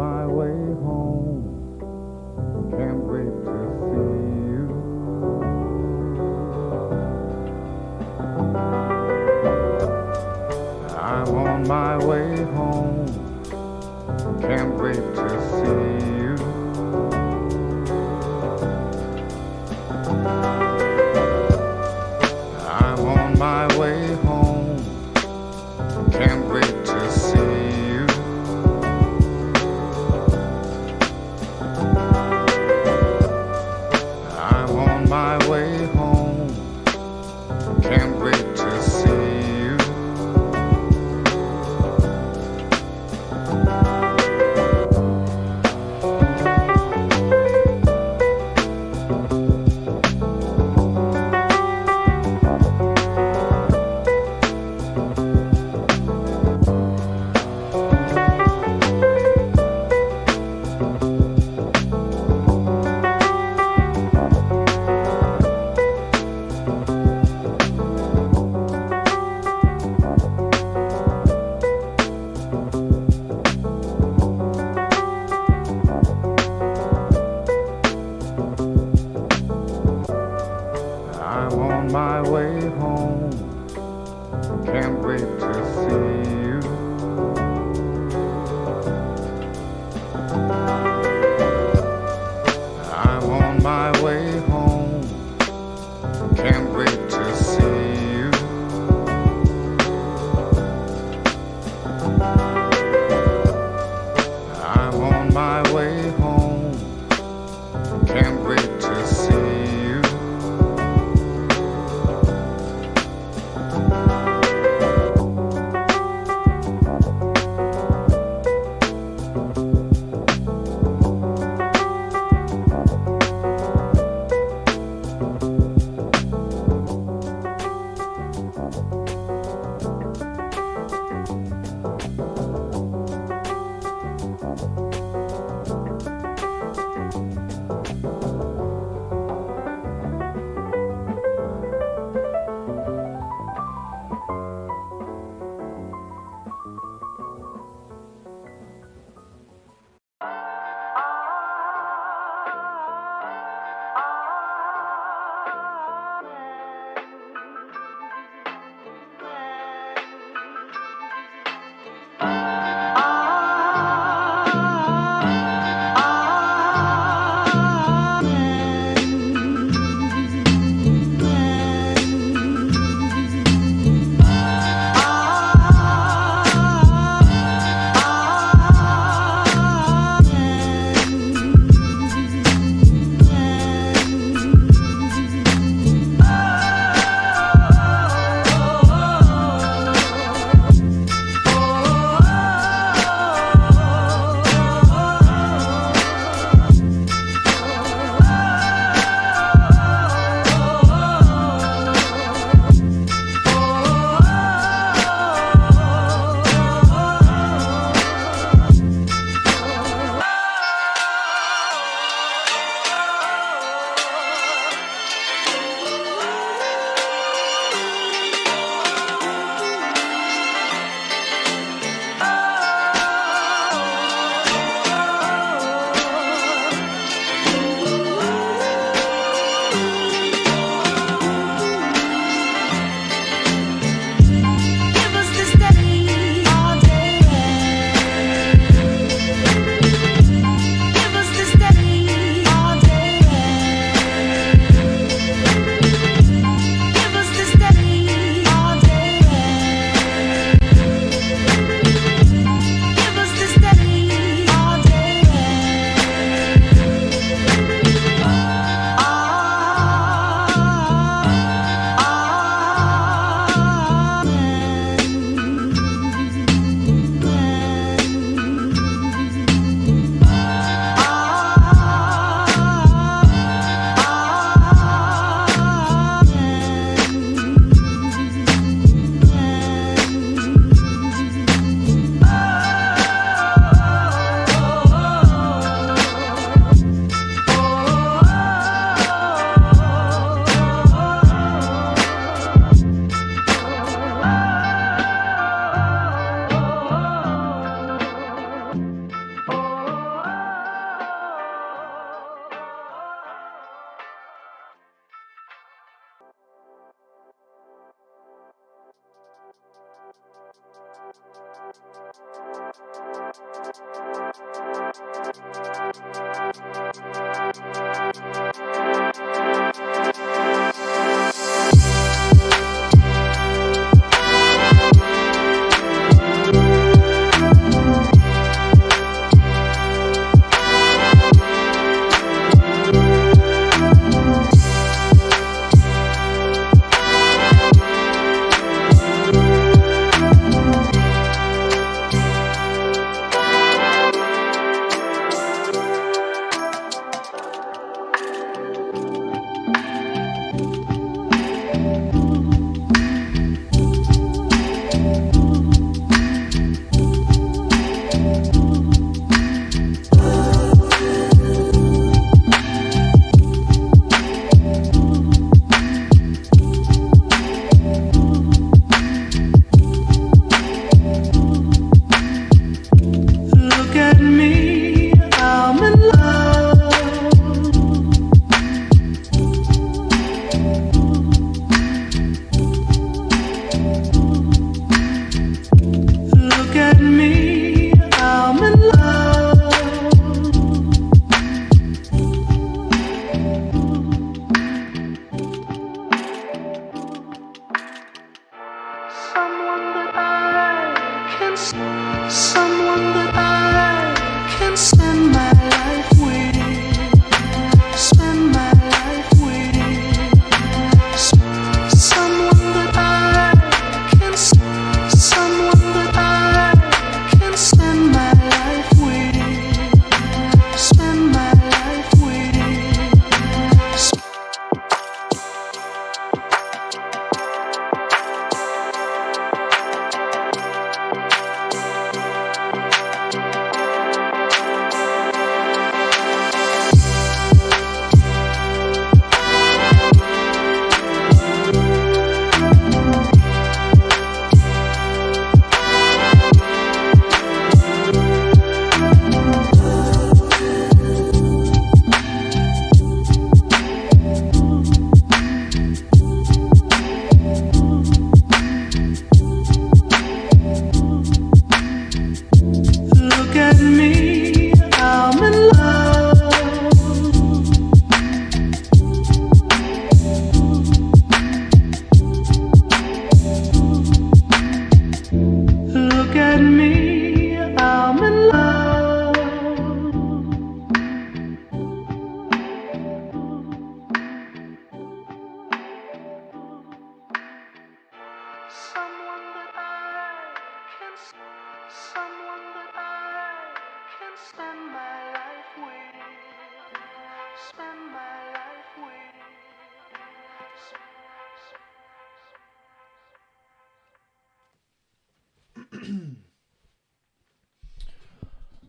my way home. Can't wait to see you. I'm on my way home. Can't wait to see you. I'm on my way home. Can't wait to see you. I'm on my way home. Can't wait to see you. I'm on my way home. Can't wait to see you. I'm on my way home. Can't wait to see you. I'm on my way home. Can't wait to see you.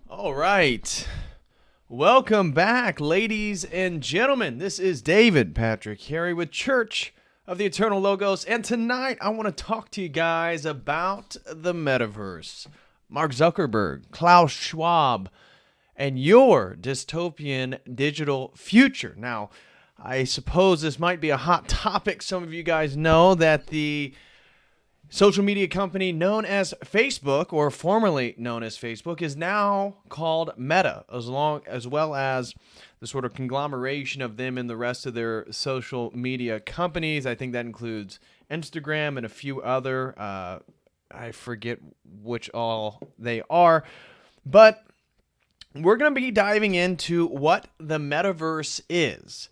All right. Welcome back, ladies and gentlemen. This is David Patrick Harry with Church of the Eternal Logos, and tonight I want to talk to you guys about the Metaverse, Mark Zuckerberg, Klaus Schwab, and your dystopian digital future. Now, I suppose this might be a hot topic. Some of you guys know that the social media company known as Facebook, or formerly known as Facebook, is now called Meta, as well as the sort of conglomeration of them and the rest of their social media companies. I think that includes Instagram and a few other. I forget which all they are. But we're going to be diving into what the Metaverse is.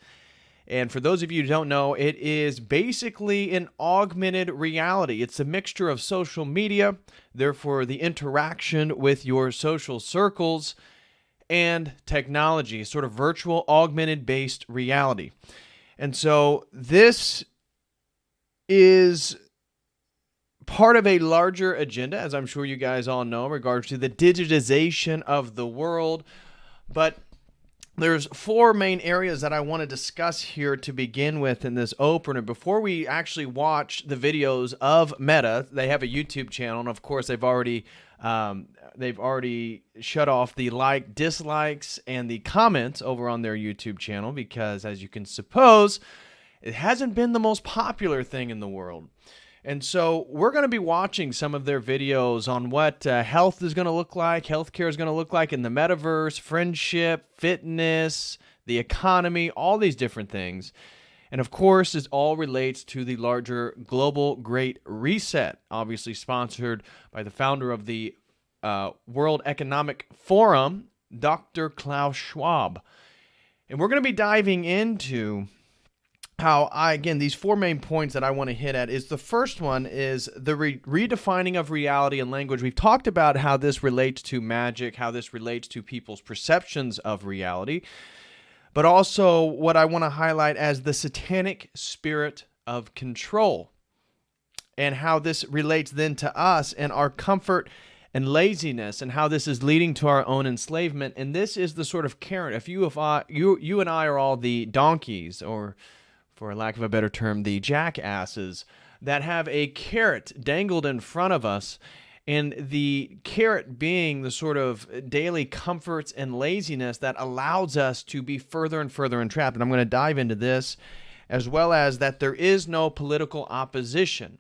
And for those of you who don't know, it is basically an augmented reality. It's a mixture of social media, therefore the interaction with your social circles, and technology, sort of virtual augmented based reality. And so this is part of a larger agenda, as I'm sure you guys all know, in regards to the digitization of the world. But there's four main areas that I want to discuss here to begin with in this opener. Before we actually watch the videos of Meta, they have a YouTube channel, and of course they've already shut off the dislikes, and the comments over on their YouTube channel because, as you can suppose, it hasn't been the most popular thing in the world. And so we're going to be watching some of their videos on what health is going to look like, healthcare is going to look like in the metaverse, friendship, fitness, the economy, all these different things. And of course, it all relates to the larger global Great Reset, obviously sponsored by the founder of the World Economic Forum, Dr. Klaus Schwab. And we're going to be diving into how these four main points that I want to hit at is the first one is the redefining of reality and language. We've talked about how this relates to magic, how this relates to people's perceptions of reality, but also what I want to highlight as the satanic spirit of control and how this relates then to us and our comfort and laziness and how this is leading to our own enslavement. And this is the sort of carrot. If you and I are all the donkeys, or for lack of a better term, the jackasses that have a carrot dangled in front of us, and the carrot being the sort of daily comforts and laziness that allows us to be further and further entrapped. And I'm going to dive into this, as well as that there is no political opposition.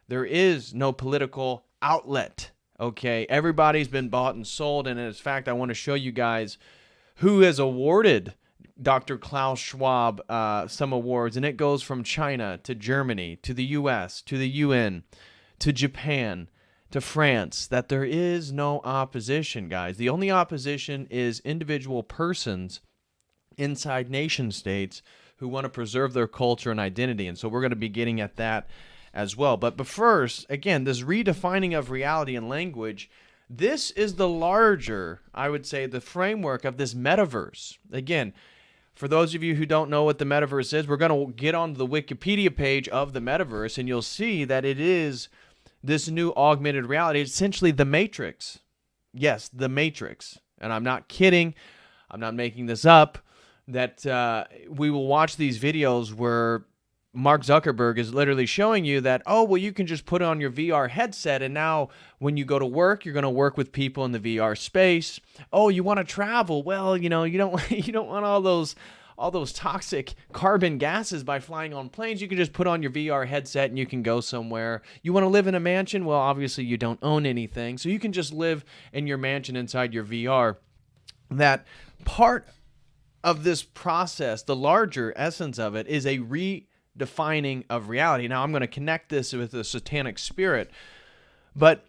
There is no political outlet. Okay, everybody's been bought and sold, and in fact, I want to show you guys who has awarded Dr. Klaus Schwab some awards, and it goes from China to Germany to the U.S. to the UN to Japan to France, that there is no opposition, guys. The only opposition is individual persons inside nation states who want to preserve their culture and identity, and so we're going to be getting at that as well. But first, again, this redefining of reality and language, this is the larger, I would say, the framework of this metaverse. Again, for those of you who don't know what the metaverse is, we're going to get on the Wikipedia page of the metaverse, and you'll see that it is this new augmented reality, essentially the Matrix. Yes, the Matrix. And I'm not kidding. I'm not making this up. That we will watch these videos where Mark Zuckerberg is literally showing you that, oh, well, you can just put on your VR headset, and now when you go to work, you're going to work with people in the VR space. Oh, you want to travel? Well, you don't want all those toxic carbon gases by flying on planes. You can just put on your VR headset and you can go somewhere. You want to live in a mansion? Well, obviously you don't own anything, so you can just live in your mansion inside your VR. That part of this process, the larger essence of it, is a redefining of reality. Now, I'm going to connect this with the satanic spirit, but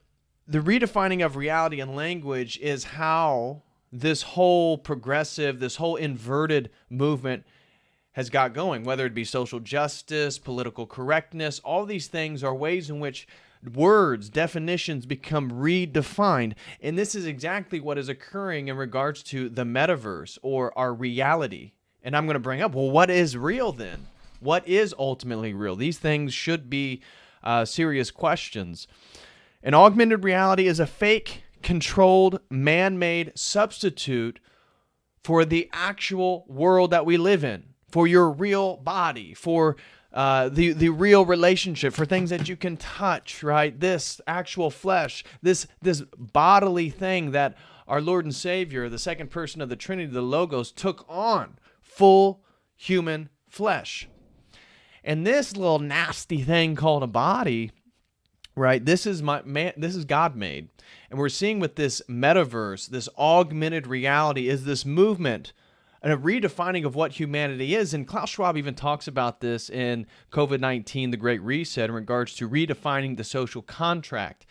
the redefining of reality and language is how this whole progressive, this whole inverted movement has got going, whether it be social justice, political correctness. All these things are ways in which words, definitions become redefined. And this is exactly what is occurring in regards to the metaverse or our reality. And I'm going to bring up, well, what is real then? What is ultimately real? These things should be serious questions. An augmented reality is a fake, controlled, man-made substitute for the actual world that we live in, for your real body, for the real relationship, for things that you can touch, right? This actual flesh, this bodily thing that our Lord and Savior, the second person of the Trinity, the Logos, took on, full human flesh. And this little nasty thing called a body, right? This is God made. And we're seeing with this metaverse, this augmented reality, is this movement and a redefining of what humanity is. And Klaus Schwab even talks about this in COVID-19, the Great Reset, in regards to redefining the social contract.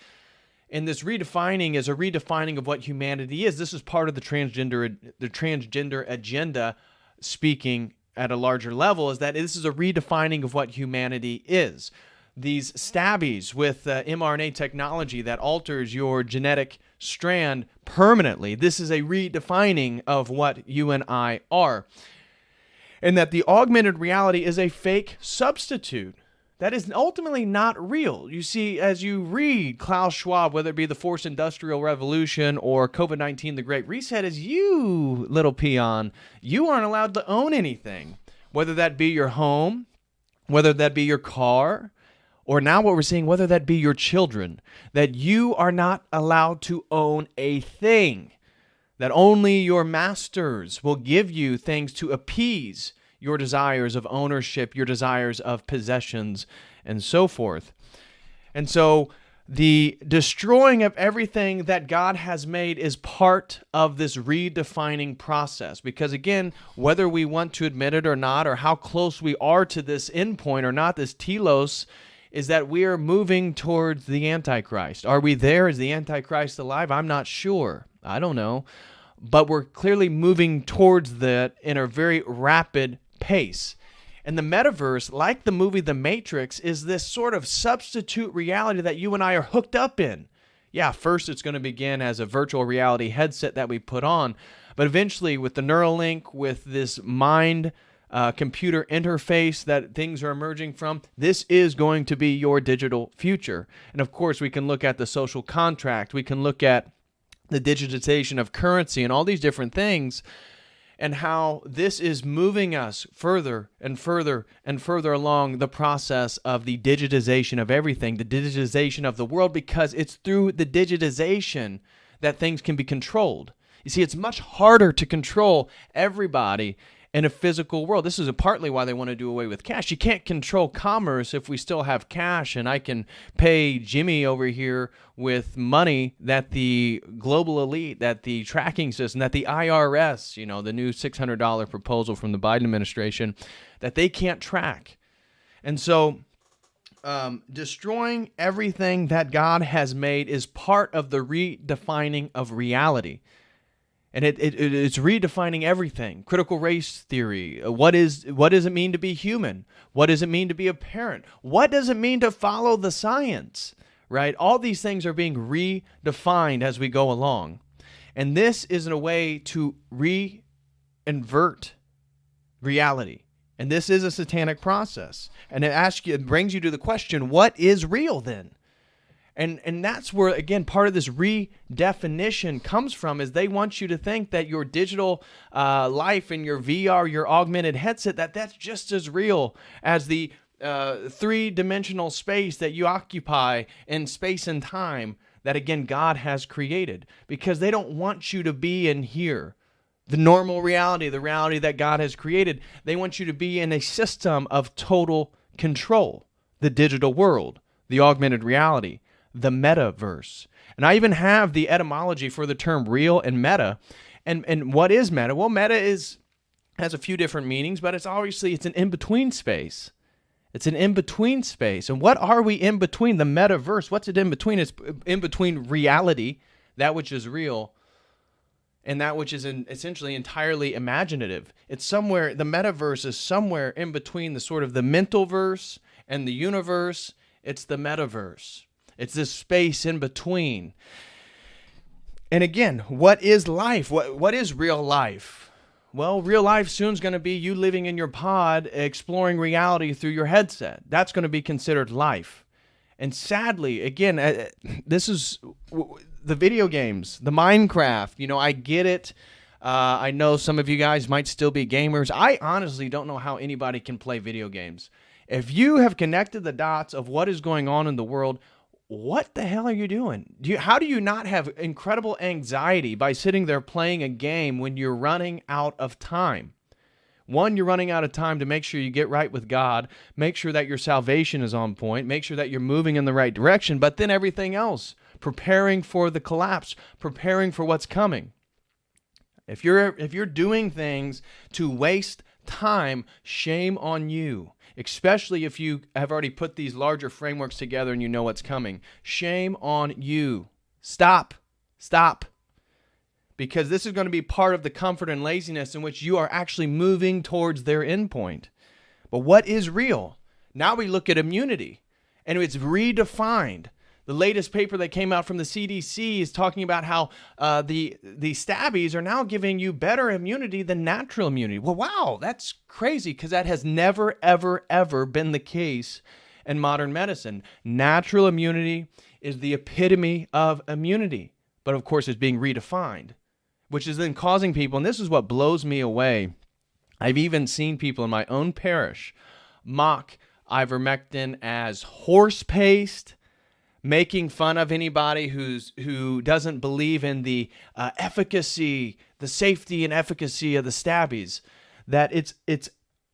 And this redefining is a redefining of what humanity is. This is part of the transgender agenda, speaking at a larger level, is that this is a redefining of what humanity is. These stabbies with mRNA technology that alters your genetic strand permanently, this is a redefining of what you and I are. And that the augmented reality is a fake substitute that is ultimately not real. You see, as you read Klaus Schwab, whether it be the Fourth Industrial Revolution or COVID-19, the Great Reset, is you, little peon, you aren't allowed to own anything, whether that be your home, whether that be your car, or now what we're seeing, whether that be your children, that you are not allowed to own a thing, that only your masters will give you things to appease your desires of ownership, your desires of possessions, and so forth. And so the destroying of everything that God has made is part of this redefining process. Because again, whether we want to admit it or not, or how close we are to this endpoint or not, this telos, is that we are moving towards the Antichrist. Are we there? Is the Antichrist alive? I'm not sure. I don't know. But we're clearly moving towards that in a very rapid pace. And the metaverse, like the movie The Matrix, is this sort of substitute reality that you and I are hooked up in. Yeah, first it's going to begin as a virtual reality headset that we put on, but eventually with the Neuralink, with this mind computer interface that things are emerging from, this is going to be your digital future. And of course, we can look at the social contract, we can look at the digitization of currency and all these different things, and how this is moving us further and further and further along the process of the digitization of everything, the digitization of the world, because it's through the digitization that things can be controlled. You see, it's much harder to control everybody in a physical world. This is partly why they want to do away with cash. You can't control commerce if we still have cash, and I can pay Jimmy over here with money that the global elite, that the tracking system, that the IRS, the new $600 proposal from the Biden administration, that they can't track. And so destroying everything that God has made is part of the redefining of reality. And it's redefining everything. Critical race theory. What does it mean to be human? What does it mean to be a parent? What does it mean to follow the science? Right? All these things are being redefined as we go along. And this is a way to reinvert reality. And this is a satanic process. And it brings you to the question, what is real then? And that's where, again, part of this redefinition comes from, is they want you to think that your digital life and your VR, your augmented headset, that's just as real as the three-dimensional space that you occupy in space and time that, again, God has created. Because they don't want you to be in here, the normal reality, the reality that God has created. They want you to be in a system of total control, the digital world, the augmented reality, the metaverse. And I even have the etymology for the term real and meta. And what is meta? Well, meta has a few different meanings, but it's an in-between space. It's an in-between space. And what are we in between? The metaverse, what's it in between? It's in between reality, that which is real, and that which is essentially entirely imaginative. It's somewhere, the metaverse is somewhere in between the sort of the mental verse and the universe. It's the metaverse. It's this space in between. And again, what is life? What is real life? Well, real life soon is going to be you living in your pod, exploring reality through your headset. That's going to be considered life. And sadly, again, this is the video games, the Minecraft. I get it. I know some of you guys might still be gamers. I honestly don't know how anybody can play video games. If you have connected the dots of what is going on in the world, what the hell are you doing? How do you not have incredible anxiety by sitting there playing a game when you're running out of time? One, you're running out of time to make sure you get right with God, make sure that your salvation is on point, make sure that you're moving in the right direction, but then everything else, preparing for the collapse, preparing for what's coming. If you're doing things to waste time, shame on you. Especially if you have already put these larger frameworks together and you know what's coming. Shame on you. Stop. Because this is going to be part of the comfort and laziness in which you are actually moving towards their endpoint. But what is real? Now we look at immunity, and it's redefined. The latest paper that came out from the CDC is talking about how the stabbies are now giving you better immunity than natural immunity. Well, wow, that's crazy, because that has never, ever, ever been the case in modern medicine. Natural immunity is the epitome of immunity, but of course it's being redefined, which is then causing people, and this is what blows me away. I've even seen people in my own parish mock ivermectin as horse paste, making fun of anybody who doesn't believe in the efficacy, the safety and efficacy of the stabbies. That it's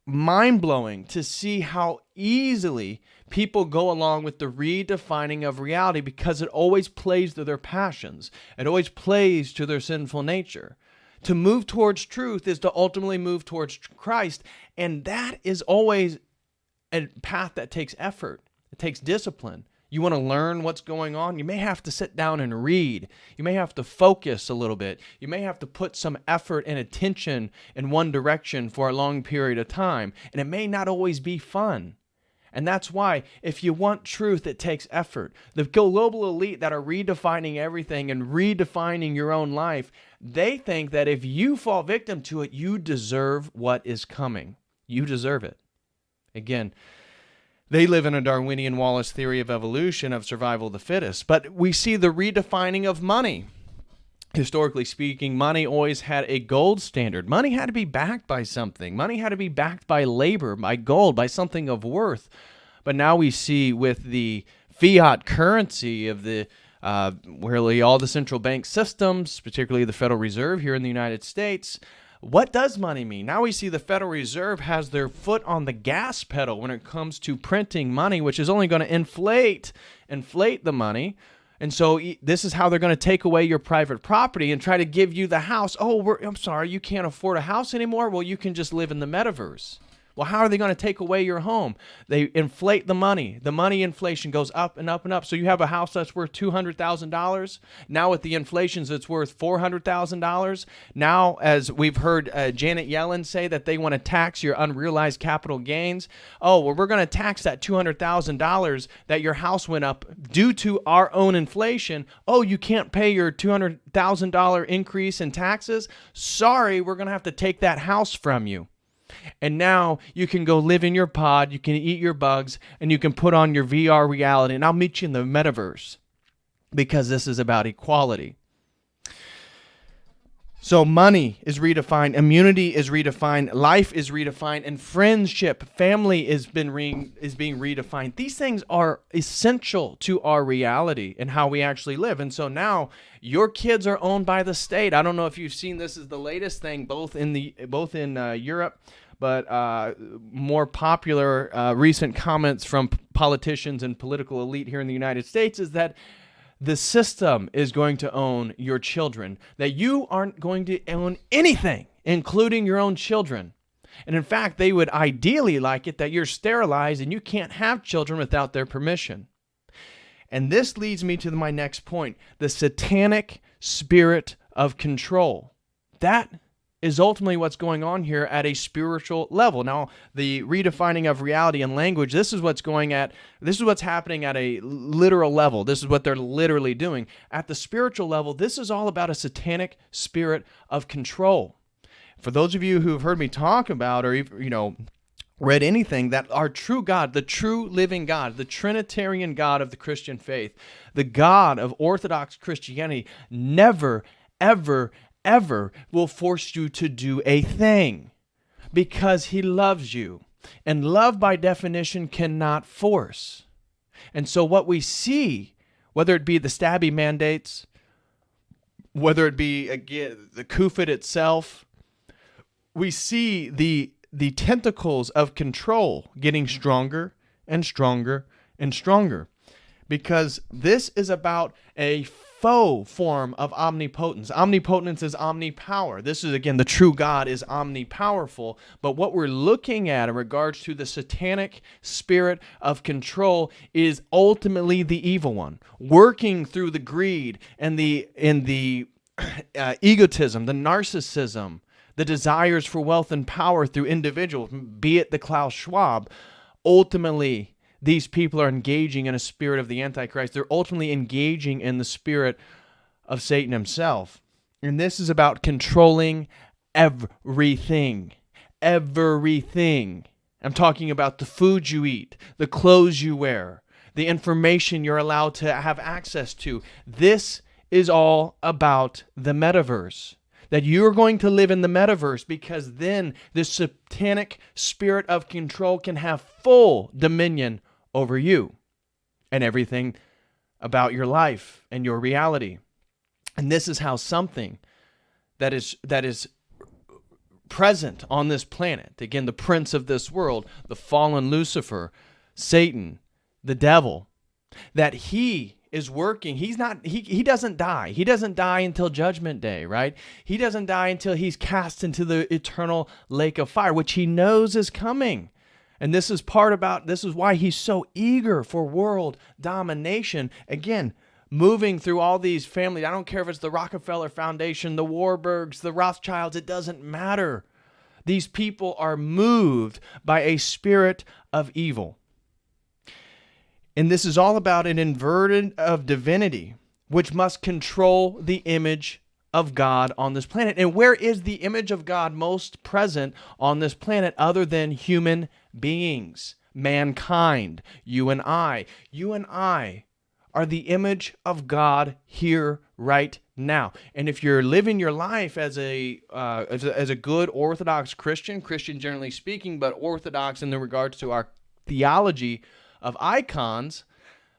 mind-blowing to see how easily people go along with the redefining of reality because it always plays to their passions. It always plays to their sinful nature. To move towards truth is to ultimately move towards Christ, and that is always a path that takes effort. It takes discipline. You want to learn what's going on? You may have to sit down and read. You may have to focus a little bit. You may have to put some effort and attention in one direction for a long period of time, and it may not always be fun. And that's why, if you want truth, it takes effort. The global elite that are redefining everything and redefining your own life, they think that if you fall victim to it, you deserve what is coming. You deserve it. Again, they live in a Darwinian Wallace theory of evolution, of survival of the fittest. But we see the redefining of money. Historically speaking, money always had a gold standard. Money had to be backed by something. Money had to be backed by labor, by gold, by something of worth. But now we see with the fiat currency of the really all the central bank systems, particularly the Federal Reserve here in the United States, what does money mean? Now we see the Federal Reserve has their foot on the gas pedal when it comes to printing money, which is only going to inflate the money. And so this is how they're going to take away your private property and try to give you the house. Oh, I'm sorry, you can't afford a house anymore? Well, you can just live in the metaverse. Well, how are they going to take away your home? They inflate the money. The money inflation goes up and up and up. So you have a house that's worth $200,000. Now with the inflations, it's worth $400,000. Now, as we've heard Janet Yellen say that they want to tax your unrealized capital gains. Oh, well, we're going to tax that $200,000 that your house went up due to our own inflation. Oh, you can't pay your $200,000 increase in taxes? Sorry, we're going to have to take that house from you. And now you can go live in your pod, you can eat your bugs, and you can put on your VR reality, and I'll meet you in the metaverse, because this is about equality. So money is redefined, immunity is redefined, life is redefined, and friendship, family is being redefined. These things are essential to our reality and how we actually live. And so now your kids are owned by the state. I don't know if you've seen this is the latest thing, both in Europe, but more popular recent comments from politicians and political elite here in the United States is that the system is going to own your children, that you aren't going to own anything, including your own children. And in fact, they would ideally like it that you're sterilized and you can't have children without their permission. And this leads me to my next point, the satanic spirit of control. That is ultimately what's going on here at a spiritual level. Now, the redefining of reality and language, this is what's happening at a literal level. This is what they're literally doing. At the spiritual level, this is all about a satanic spirit of control. For those of you who have heard me talk about, or read anything, that our true God, the true living God, the Trinitarian God of the Christian faith, the God of Orthodox Christianity, never, ever will force you to do a thing, because he loves you. And love, by definition, cannot force. And so what we see, whether it be the stabby mandates, whether it be, again, the CUFID itself, we see the tentacles of control getting stronger and stronger and stronger, because this is about a faux form of omnipotence. Omnipotence is omnipower. This is, again, the true God is omnipowerful. But what we're looking at in regards to the satanic spirit of control is ultimately the evil one, working through the greed and the egotism, the narcissism, the desires for wealth and power through individuals, be it the Klaus Schwab. Ultimately, these people are engaging in a spirit of the Antichrist. They're ultimately engaging in the spirit of Satan himself. And this is about controlling everything. Everything. I'm talking about the food you eat, the clothes you wear, the information you're allowed to have access to. This is all about the metaverse. That you're going to live in the metaverse, because then this satanic spirit of control can have full dominion over you and everything about your life and your reality. And this is how something that is present on this planet, again, the prince of this world, the fallen Lucifer, Satan, the devil, that he is working. He doesn't die. He doesn't die until judgment day, right? He doesn't die until he's cast into the eternal lake of fire, which he knows is coming. And this is why he's so eager for world domination. Again, moving through all these families. I don't care if it's the Rockefeller Foundation, the Warburgs, the Rothschilds, it doesn't matter. These people are moved by a spirit of evil. And this is all about an inversion of divinity, which must control the image of God on this planet. And where is the image of God most present on this planet other than human beings, mankind, you and I? You and I are the image of God here right now. And if you're living your life as a good Orthodox Christian generally speaking, but Orthodox in regards to our theology of icons,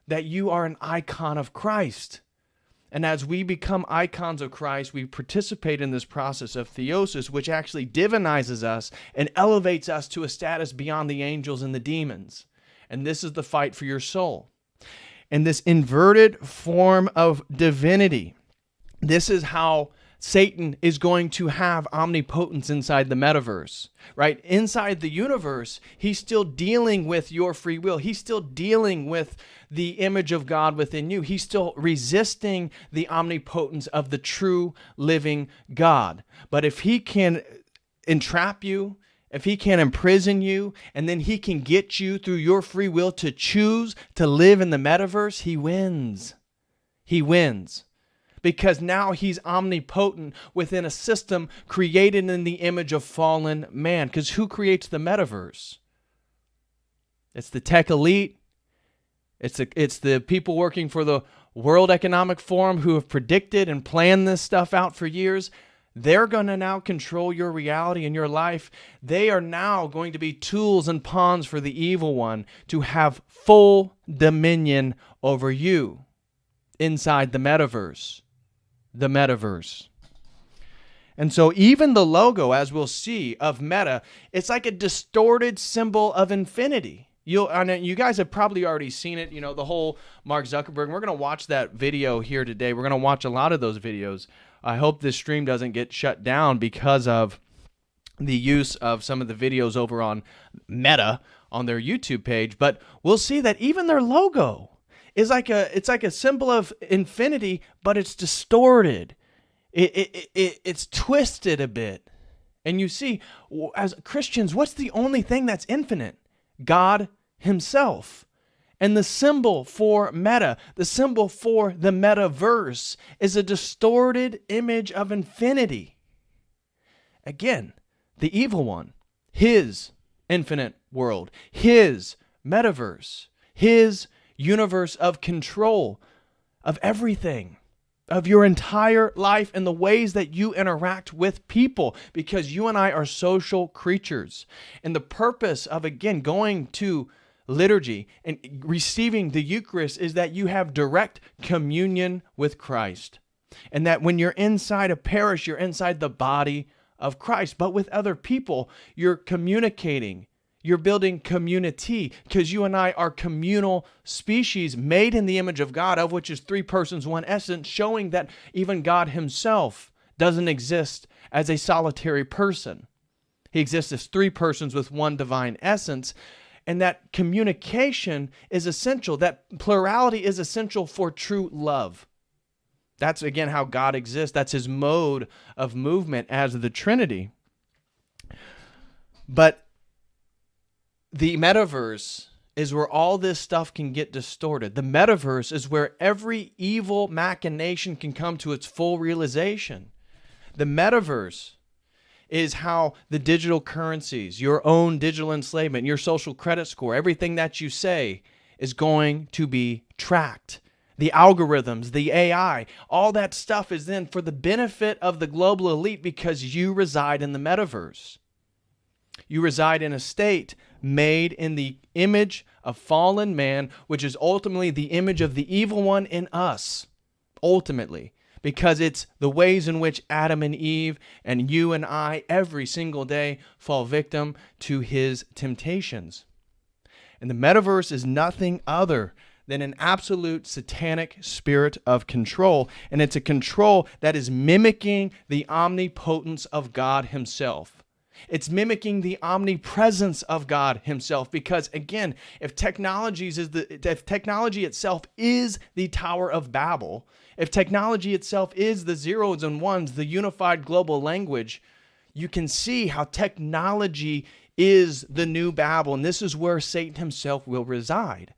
that you are an icon of Christ. And as we become icons of Christ, we participate in this process of theosis, which actually divinizes us and elevates us to a status beyond the angels and the demons. And this is the fight for your soul. And this inverted form of divinity, this is how Satan is going to have omnipotence inside the metaverse, right? Inside the universe, he's still dealing with your free will. He's still dealing with the image of God within you. He's still resisting the omnipotence of the true living God. But if he can entrap you, if he can imprison you, and then he can get you through your free will to choose to live in the metaverse, he wins. He wins. Because now he's omnipotent within a system created in the image of fallen man. Because who creates the metaverse? It's the tech elite. It's the people working for the World Economic Forum who have predicted and planned this stuff out for years. They're going to now control your reality and your life. They are now going to be tools and pawns for the evil one to have full dominion over you inside the metaverse. The metaverse. And so even the logo, as we'll see, of Meta, it's like a distorted symbol of infinity. You guys have probably already seen it, the whole Mark Zuckerberg. We're going to watch that video here today. We're going to watch a lot of those videos. I hope this stream doesn't get shut down because of the use of some of the videos over on Meta on their YouTube page. But we'll see that even their logo is like a symbol of infinity, but it's distorted. It's twisted a bit. And you see, as Christians, what's the only thing that's infinite? God himself. And the symbol for Meta, the symbol for the metaverse, is a distorted image of infinity. Again, the evil one, his infinite world, his metaverse, his universe of control of everything, of your entire life and the ways that you interact with people, because you and I are social creatures. And the purpose of, again, going to liturgy and receiving the Eucharist is that you have direct communion with Christ. And that when you're inside a parish, you're inside the body of Christ. But with other people, you're communicating. You're building community, because you and I are communal species made in the image of God, of which is three persons, one essence, showing that even God himself doesn't exist as a solitary person. He exists as three persons with one divine essence, and that communication is essential. That plurality is essential for true love. That's, again, how God exists. That's his mode of movement as the Trinity. But the metaverse is where all this stuff can get distorted. The metaverse is where every evil machination can come to its full realization. The metaverse is how the digital currencies, your own digital enslavement, your social credit score, everything that you say is going to be tracked. The algorithms, the AI, all that stuff is then for the benefit of the global elite because you reside in the metaverse. You reside in a state made in the image of fallen man, which is ultimately the image of the evil one in us, ultimately, because it's the ways in which Adam and Eve and you and I every single day fall victim to his temptations. And the metaverse is nothing other than an absolute satanic spirit of control. And it's a control that is mimicking the omnipotence of God himself. It's mimicking the omnipresence of God himself. Because again, if technology itself is the Tower of Babel, if technology itself is the zeros and ones, the unified global language, you can see how technology is the new Babel. And this is where Satan himself will reside.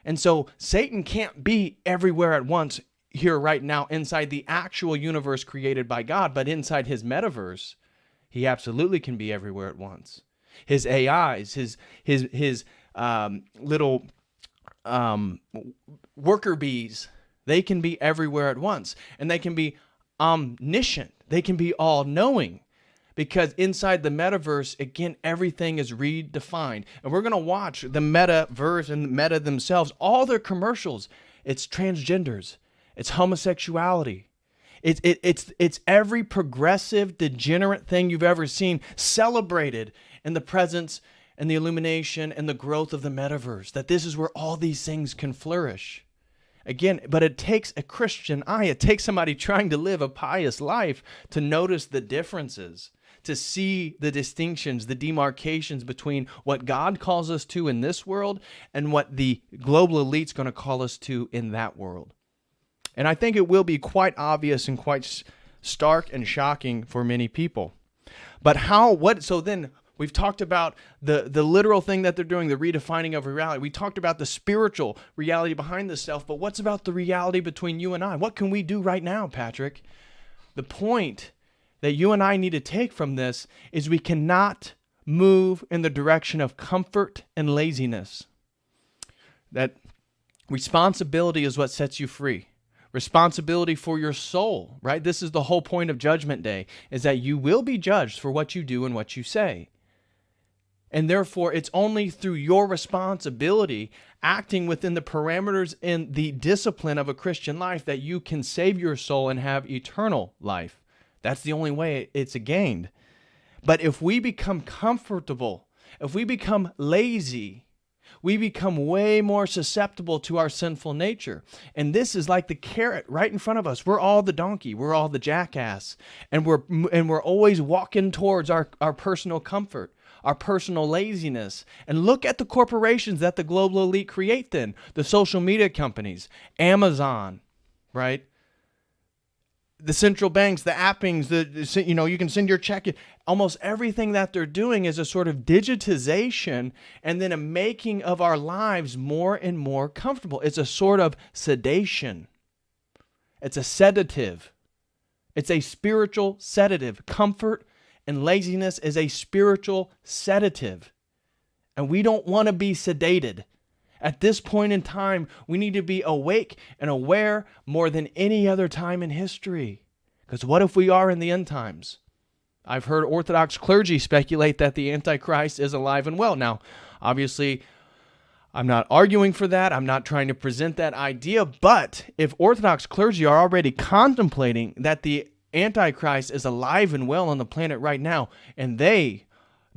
And so Satan can't be everywhere at once here right now inside the actual universe created by God, but inside his metaverse, he absolutely can be everywhere at once. His AIs, his little worker bees, they can be everywhere at once. And they can be omniscient. They can be all-knowing. Because inside the metaverse, again, everything is redefined. And we're going to watch the metaverse and the meta themselves, all their commercials. It's transgenders. It's homosexuality. It's every progressive, degenerate thing you've ever seen celebrated in the presence and the illumination and the growth of the metaverse. That this is where all these things can flourish. Again, but it takes a Christian eye. It takes somebody trying to live a pious life to notice the differences, to see the distinctions, the demarcations between what God calls us to in this world and what the global elite's going to call us to in that world. And I think it will be quite obvious and quite stark and shocking for many people. But so then we've talked about the literal thing that they're doing, the redefining of reality. We talked about the spiritual reality behind the self, but what's about the reality between you and I? What can we do right now, Patrick? The point that you and I need to take from this is we cannot move in the direction of comfort and laziness. That responsibility is what sets you free. Responsibility for your soul, right? This is the whole point of Judgment Day, is that you will be judged for what you do and what you say. And therefore, it's only through your responsibility, acting within the parameters and the discipline of a Christian life, that you can save your soul and have eternal life. That's the only way it's gained. But if we become comfortable, if we become lazy, we become way more susceptible to our sinful nature. And this is like the carrot right in front of us. We're all the donkey. We're all the jackass. And we're always walking towards our personal comfort, our personal laziness. And look at the corporations that the global elite create then. The social media companies, Amazon, right? The central banks, the appings, you can send your check. Almost everything that they're doing is a sort of digitization and then a making of our lives more and more comfortable. It's a sort of sedation. It's a sedative. It's a spiritual sedative. Comfort and laziness is a spiritual sedative. And we don't want to be sedated. At this point in time, we need to be awake and aware more than any other time in history. Because what if we are in the end times? I've heard Orthodox clergy speculate that the Antichrist is alive and well. Now, obviously, I'm not arguing for that. I'm not trying to present that idea. But if Orthodox clergy are already contemplating that the Antichrist is alive and well on the planet right now, and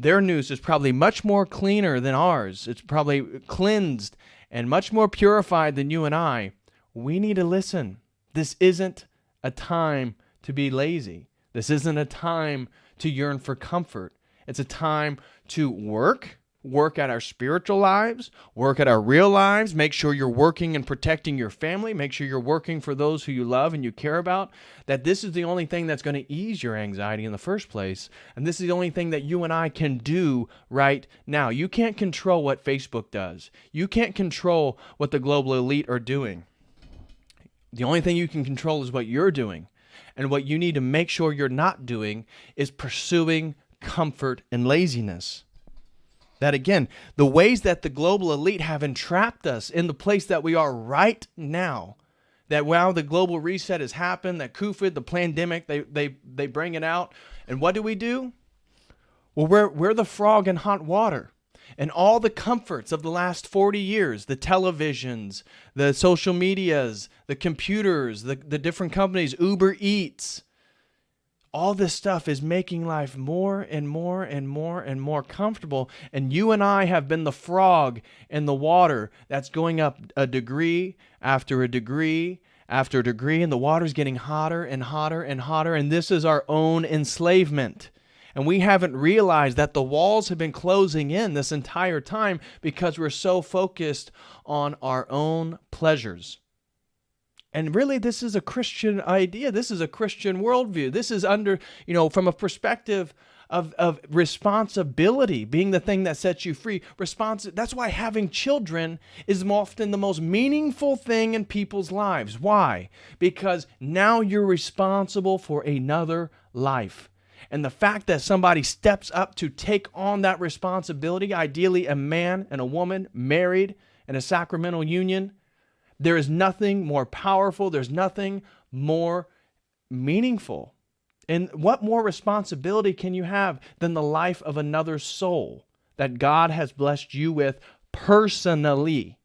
their news is probably much more cleaner than ours. It's probably cleansed and much more purified than you and I. We need to listen. This isn't a time to be lazy. This isn't a time to yearn for comfort. It's a time to work at our spiritual lives, work at our real lives, make sure you're working and protecting your family, make sure you're working for those who you love and you care about, that this is the only thing that's going to ease your anxiety in the first place. And this is the only thing that you and I can do right now. You can't control what Facebook does. You can't control what the global elite are doing. The only thing you can control is what you're doing. And what you need to make sure you're not doing is pursuing comfort and laziness. That again, the ways that the global elite have entrapped us in the place that we are right now, that while the global reset has happened, that COVID, the pandemic, they bring it out. And what do? Well, we're the frog in hot water. And all the comforts of the last 40 years, the televisions, the social medias, the computers, the different companies, Uber Eats, All this stuff is making life more and more and more and more comfortable. And you and I have been the frog in the water that's going up a degree after a degree after a degree, and the water's getting hotter and hotter and hotter. And this is our own enslavement. And we haven't realized that the walls have been closing in this entire time because we're so focused on our own pleasures. And really, this is a Christian idea. This is a Christian worldview. This is under, from a perspective of responsibility being the thing that sets you free. That's why having children is often the most meaningful thing in people's lives. Why? Because now you're responsible for another life. And the fact that somebody steps up to take on that responsibility, ideally a man and a woman married in a sacramental union, there is nothing more powerful. There's nothing more meaningful. And what more responsibility can you have than the life of another soul that God has blessed you with personally?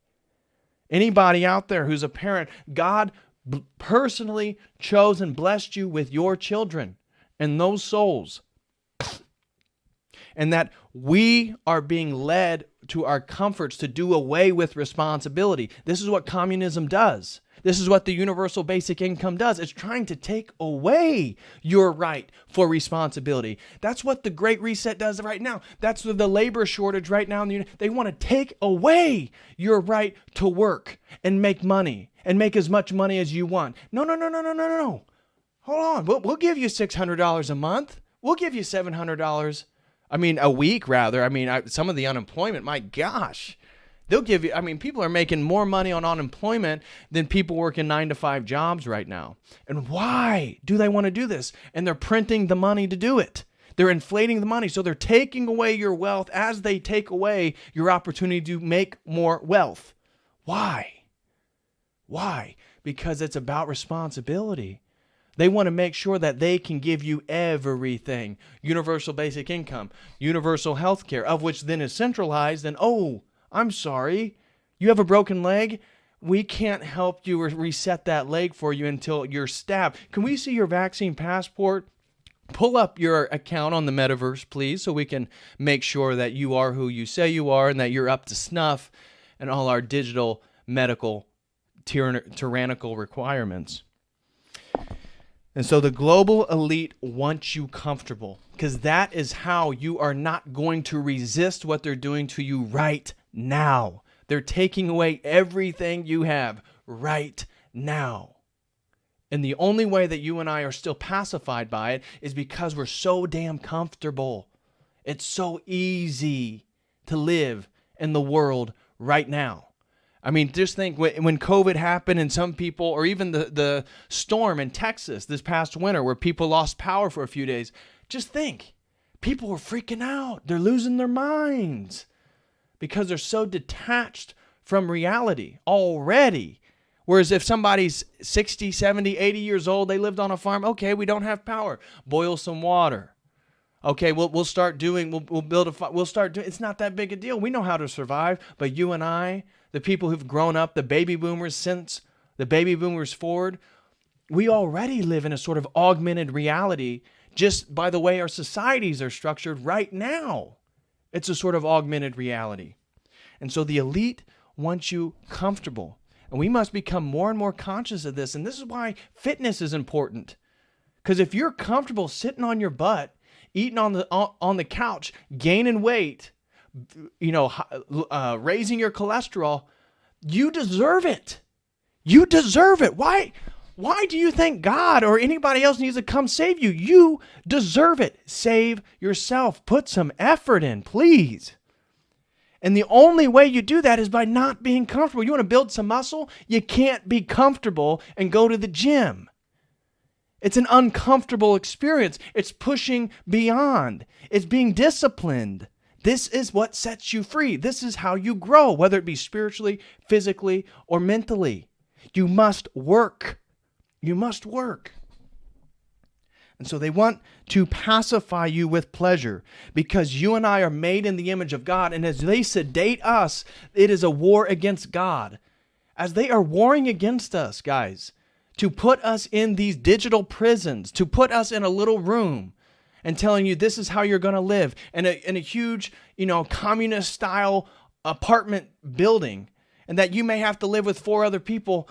Anybody out there who's a parent, God personally chose and blessed you with your children and those souls. And that we are being led to our comforts to do away with responsibility. This is what communism does. This is what the universal basic income does. It's trying to take away your right for responsibility. That's what the Great Reset does right now. That's the labor shortage right now. They want to take away your right to work and make money and make as much money as you want. No. Hold on. We'll give you $600 a month. We'll give you $700. A week rather. Some of the unemployment, my gosh. They'll give you, people are making more money on unemployment than people working 9-to-5 jobs right now. And why do they want to do this? And they're printing the money to do it. They're inflating the money. So they're taking away your wealth as they take away your opportunity to make more wealth. Why? Because it's about responsibility. They want to make sure that they can give you everything. Universal basic income, universal health care, of which then is centralized. And, I'm sorry, you have a broken leg? We can't help you reset that leg for you until you're stabbed. Can we see your vaccine passport? Pull up your account on the Metaverse, please, so we can make sure that you are who you say you are and that you're up to snuff and all our digital medical tyrannical requirements. And so the global elite wants you comfortable because that is how you are not going to resist what they're doing to you right now. They're taking away everything you have right now. And the only way that you and I are still pacified by it is because we're so damn comfortable. It's so easy to live in the world right now. Just think when COVID happened and some people, or even the storm in Texas this past winter where people lost power for a few days, just think, people were freaking out. They're losing their minds because they're so detached from reality already. Whereas if somebody's 60, 70, 80 years old, they lived on a farm, okay, we don't have power. Boil some water. Okay, we'll start doing, we'll build a, we'll start doing, it's not that big a deal. We know how to survive, but you and I, the people who've grown up, the baby boomers since the baby boomers forward, we already live in a sort of augmented reality just by the way our societies are structured right now. It's a sort of augmented reality. And so the elite wants you comfortable. And we must become more and more conscious of this. And this is why fitness is important. Because if you're comfortable sitting on your butt, eating on the couch, gaining weight, raising your cholesterol, you deserve it. You deserve it. Why do you think God or anybody else needs to come save you? You deserve it. Save yourself. Put some effort in, please. And the only way you do that is by not being comfortable. You want to build some muscle? You can't be comfortable and go to the gym. It's an uncomfortable experience. It's pushing beyond. It's being disciplined. This is what sets you free. This is how you grow, whether it be spiritually, physically, or mentally. You must work. You must work. And so they want to pacify you with pleasure because you and I are made in the image of God. And as they sedate us, it is a war against God. As they are warring against us, guys, to put us in these digital prisons, to put us in a little room and telling you this is how you're going to live in a huge, communist style apartment building, and that you may have to live with 4 other people.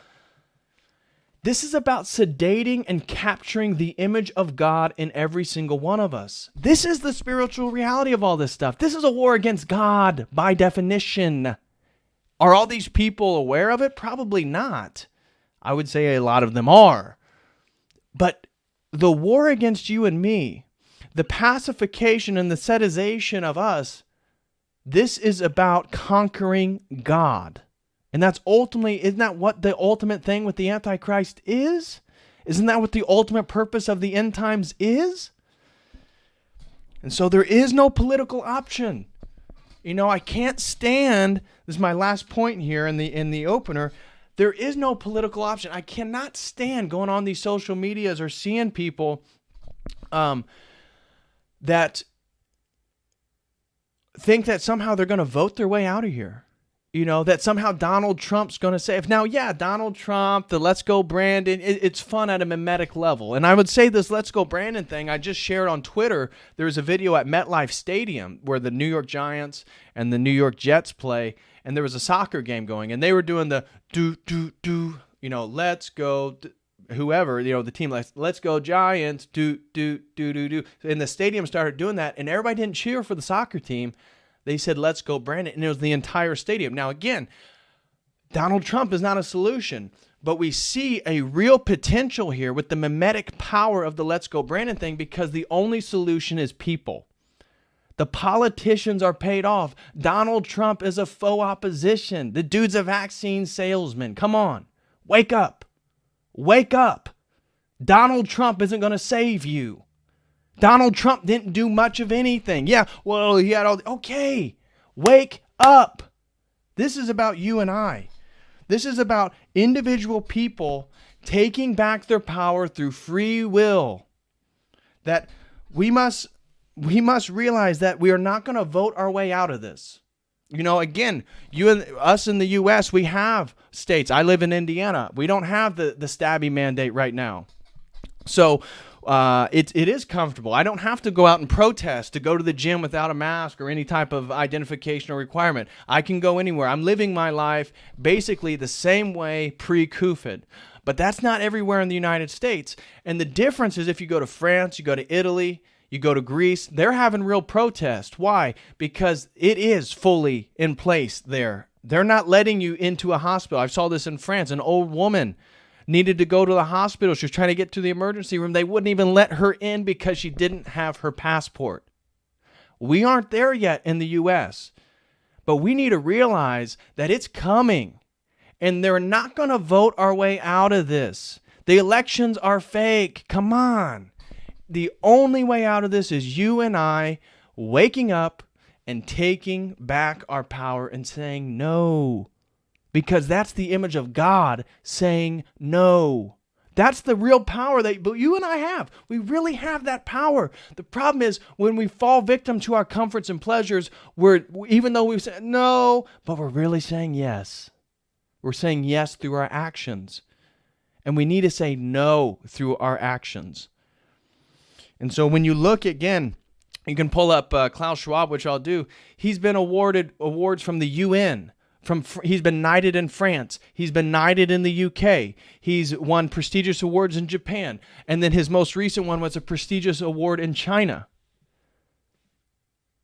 This is about sedating and capturing the image of God in every single one of us. This is the spiritual reality of all this stuff. This is a war against God by definition. Are all these people aware of it? Probably not. I would say a lot of them are. But the war against you and me, the pacification and the setization of us, this is about conquering God. And that's ultimately, isn't that what the ultimate thing with the Antichrist is? Isn't that what the ultimate purpose of the end times is? And so there is no political option. I can't stand, this is my last point here in the opener, there is no political option. I cannot stand going on these social medias or seeing people that think that somehow they're going to vote their way out of here. That somehow Donald Trump's going to save. Now, yeah, Donald Trump, the Let's Go Brandon, it's fun at a mimetic level. And I would say this Let's Go Brandon thing, I just shared on Twitter. There was a video at MetLife Stadium where the New York Giants and the New York Jets play, and there was a soccer game going, and they were doing the let's go, whoever, the team, let's go Giants, And the stadium started doing that, and everybody didn't cheer for the soccer team. They said, let's go Brandon, and it was the entire stadium. Now, again, Donald Trump is not a solution, but we see a real potential here with the mimetic power of the let's go Brandon thing, because the only solution is people. The politicians are paid off. Donald Trump is a faux opposition. The dude's a vaccine salesman. Come on, wake up. Wake up. Donald Trump isn't going to save you. Donald Trump didn't do much of anything. Yeah, well, he had all... Okay, wake up. This is about you and I. This is about individual people taking back their power through free will. That we must realize that we are not going to vote our way out of this. Again, you and us in the U.S., we have states. I live in Indiana. We don't have the stabby mandate right now. So... it is comfortable. I don't have to go out and protest to go to the gym without a mask or any type of identification or requirement. I can go anywhere. I'm living my life basically the same way pre-COVID. But that's not everywhere in the United States. And the difference is if you go to France, you go to Italy, you go to Greece, they're having real protest. Why? Because it is fully in place there. They're not letting you into a hospital. I saw this in France. An old woman needed to go to the hospital. She was trying to get to the emergency room. They wouldn't even let her in because she didn't have her passport. We aren't there yet in the U.S., but we need to realize that it's coming, and they're not going to vote our way out of this. The elections are fake. Come on. The only way out of this is you and I waking up and taking back our power and saying no. Because that's the image of God saying no. That's the real power that you and I have. We really have that power. The problem is when we fall victim to our comforts and pleasures, even though we've said no, but we're really saying yes. We're saying yes through our actions. And we need to say no through our actions. And so when you look again, you can pull up Klaus Schwab, which I'll do. He's been awarded awards from the UN. He's been knighted in France. He's been knighted in the UK. He's won prestigious awards in Japan. And then his most recent one was a prestigious award in China.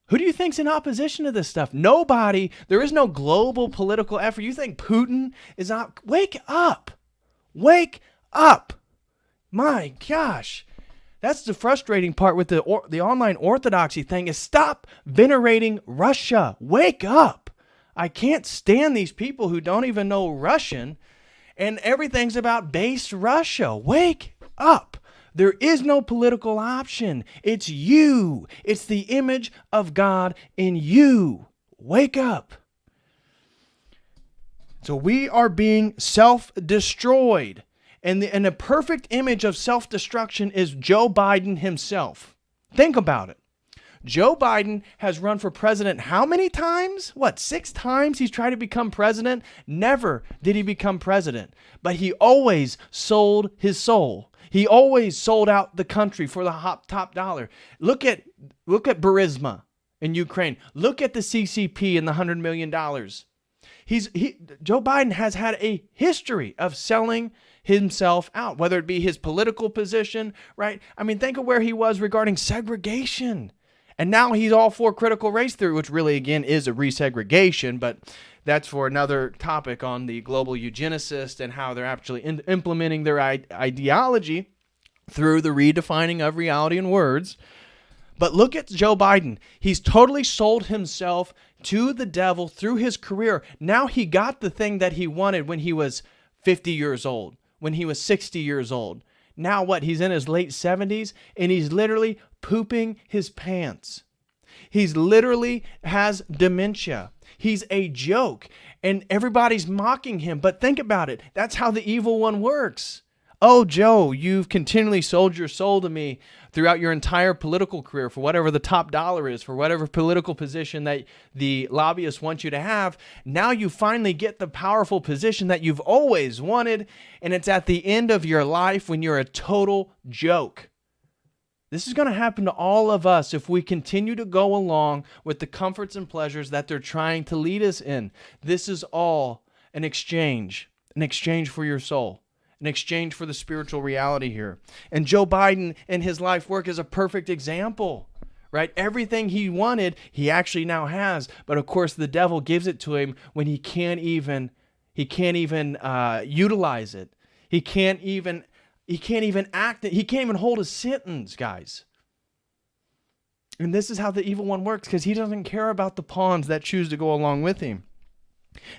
Who do you think's in opposition to this stuff? Nobody. There is no global political effort. You think Putin is out? Wake up. Wake up. My gosh. That's the frustrating part with the online orthodoxy thing, is stop venerating Russia. Wake up. I can't stand these people who don't even know Russian, and everything's about base Russia. Wake up. There is no political option. It's you. It's the image of God in you. Wake up. So we are being self-destroyed. And the perfect image of self-destruction is Joe Biden himself. Think about it. Joe Biden has run for president how many times? 6 times he's tried to become president? Never did he become president. But he always sold his soul. He always sold out the country for the top dollar. Look at Burisma in Ukraine. Look at the CCP and the $100 million. Joe Biden has had a history of selling himself out, whether it be his political position, right? I mean, think of where he was regarding segregation. And now he's all for critical race theory, which really, again, is a resegregation, but that's for another topic on the global eugenicists and how they're actually implementing their ideology through the redefining of reality and words. But look at Joe Biden. He's totally sold himself to the devil through his career. Now he got the thing that he wanted when he was 50 years old, when he was 60 years old. Now what? He's in his late 70s and he's literally pooping his pants. He's literally has dementia. He's a joke and everybody's mocking him. But think about it. That's how the evil one works. Oh, Joe, you've continually sold your soul to me throughout your entire political career for whatever the top dollar is, for whatever political position that the lobbyists want you to have. Now you finally get the powerful position that you've always wanted, and it's at the end of your life when you're a total joke. This is going to happen to all of us if we continue to go along with the comforts and pleasures that they're trying to lead us in. This is all an exchange for your soul. In exchange for the spiritual reality here. And Joe Biden in his life work is a perfect example, right? Everything he wanted, he actually now has. But of course, the devil gives it to him when he can't even utilize it. He can't even act it. He can't even hold a sentence, guys. And this is how the evil one works, because he doesn't care about the pawns that choose to go along with him.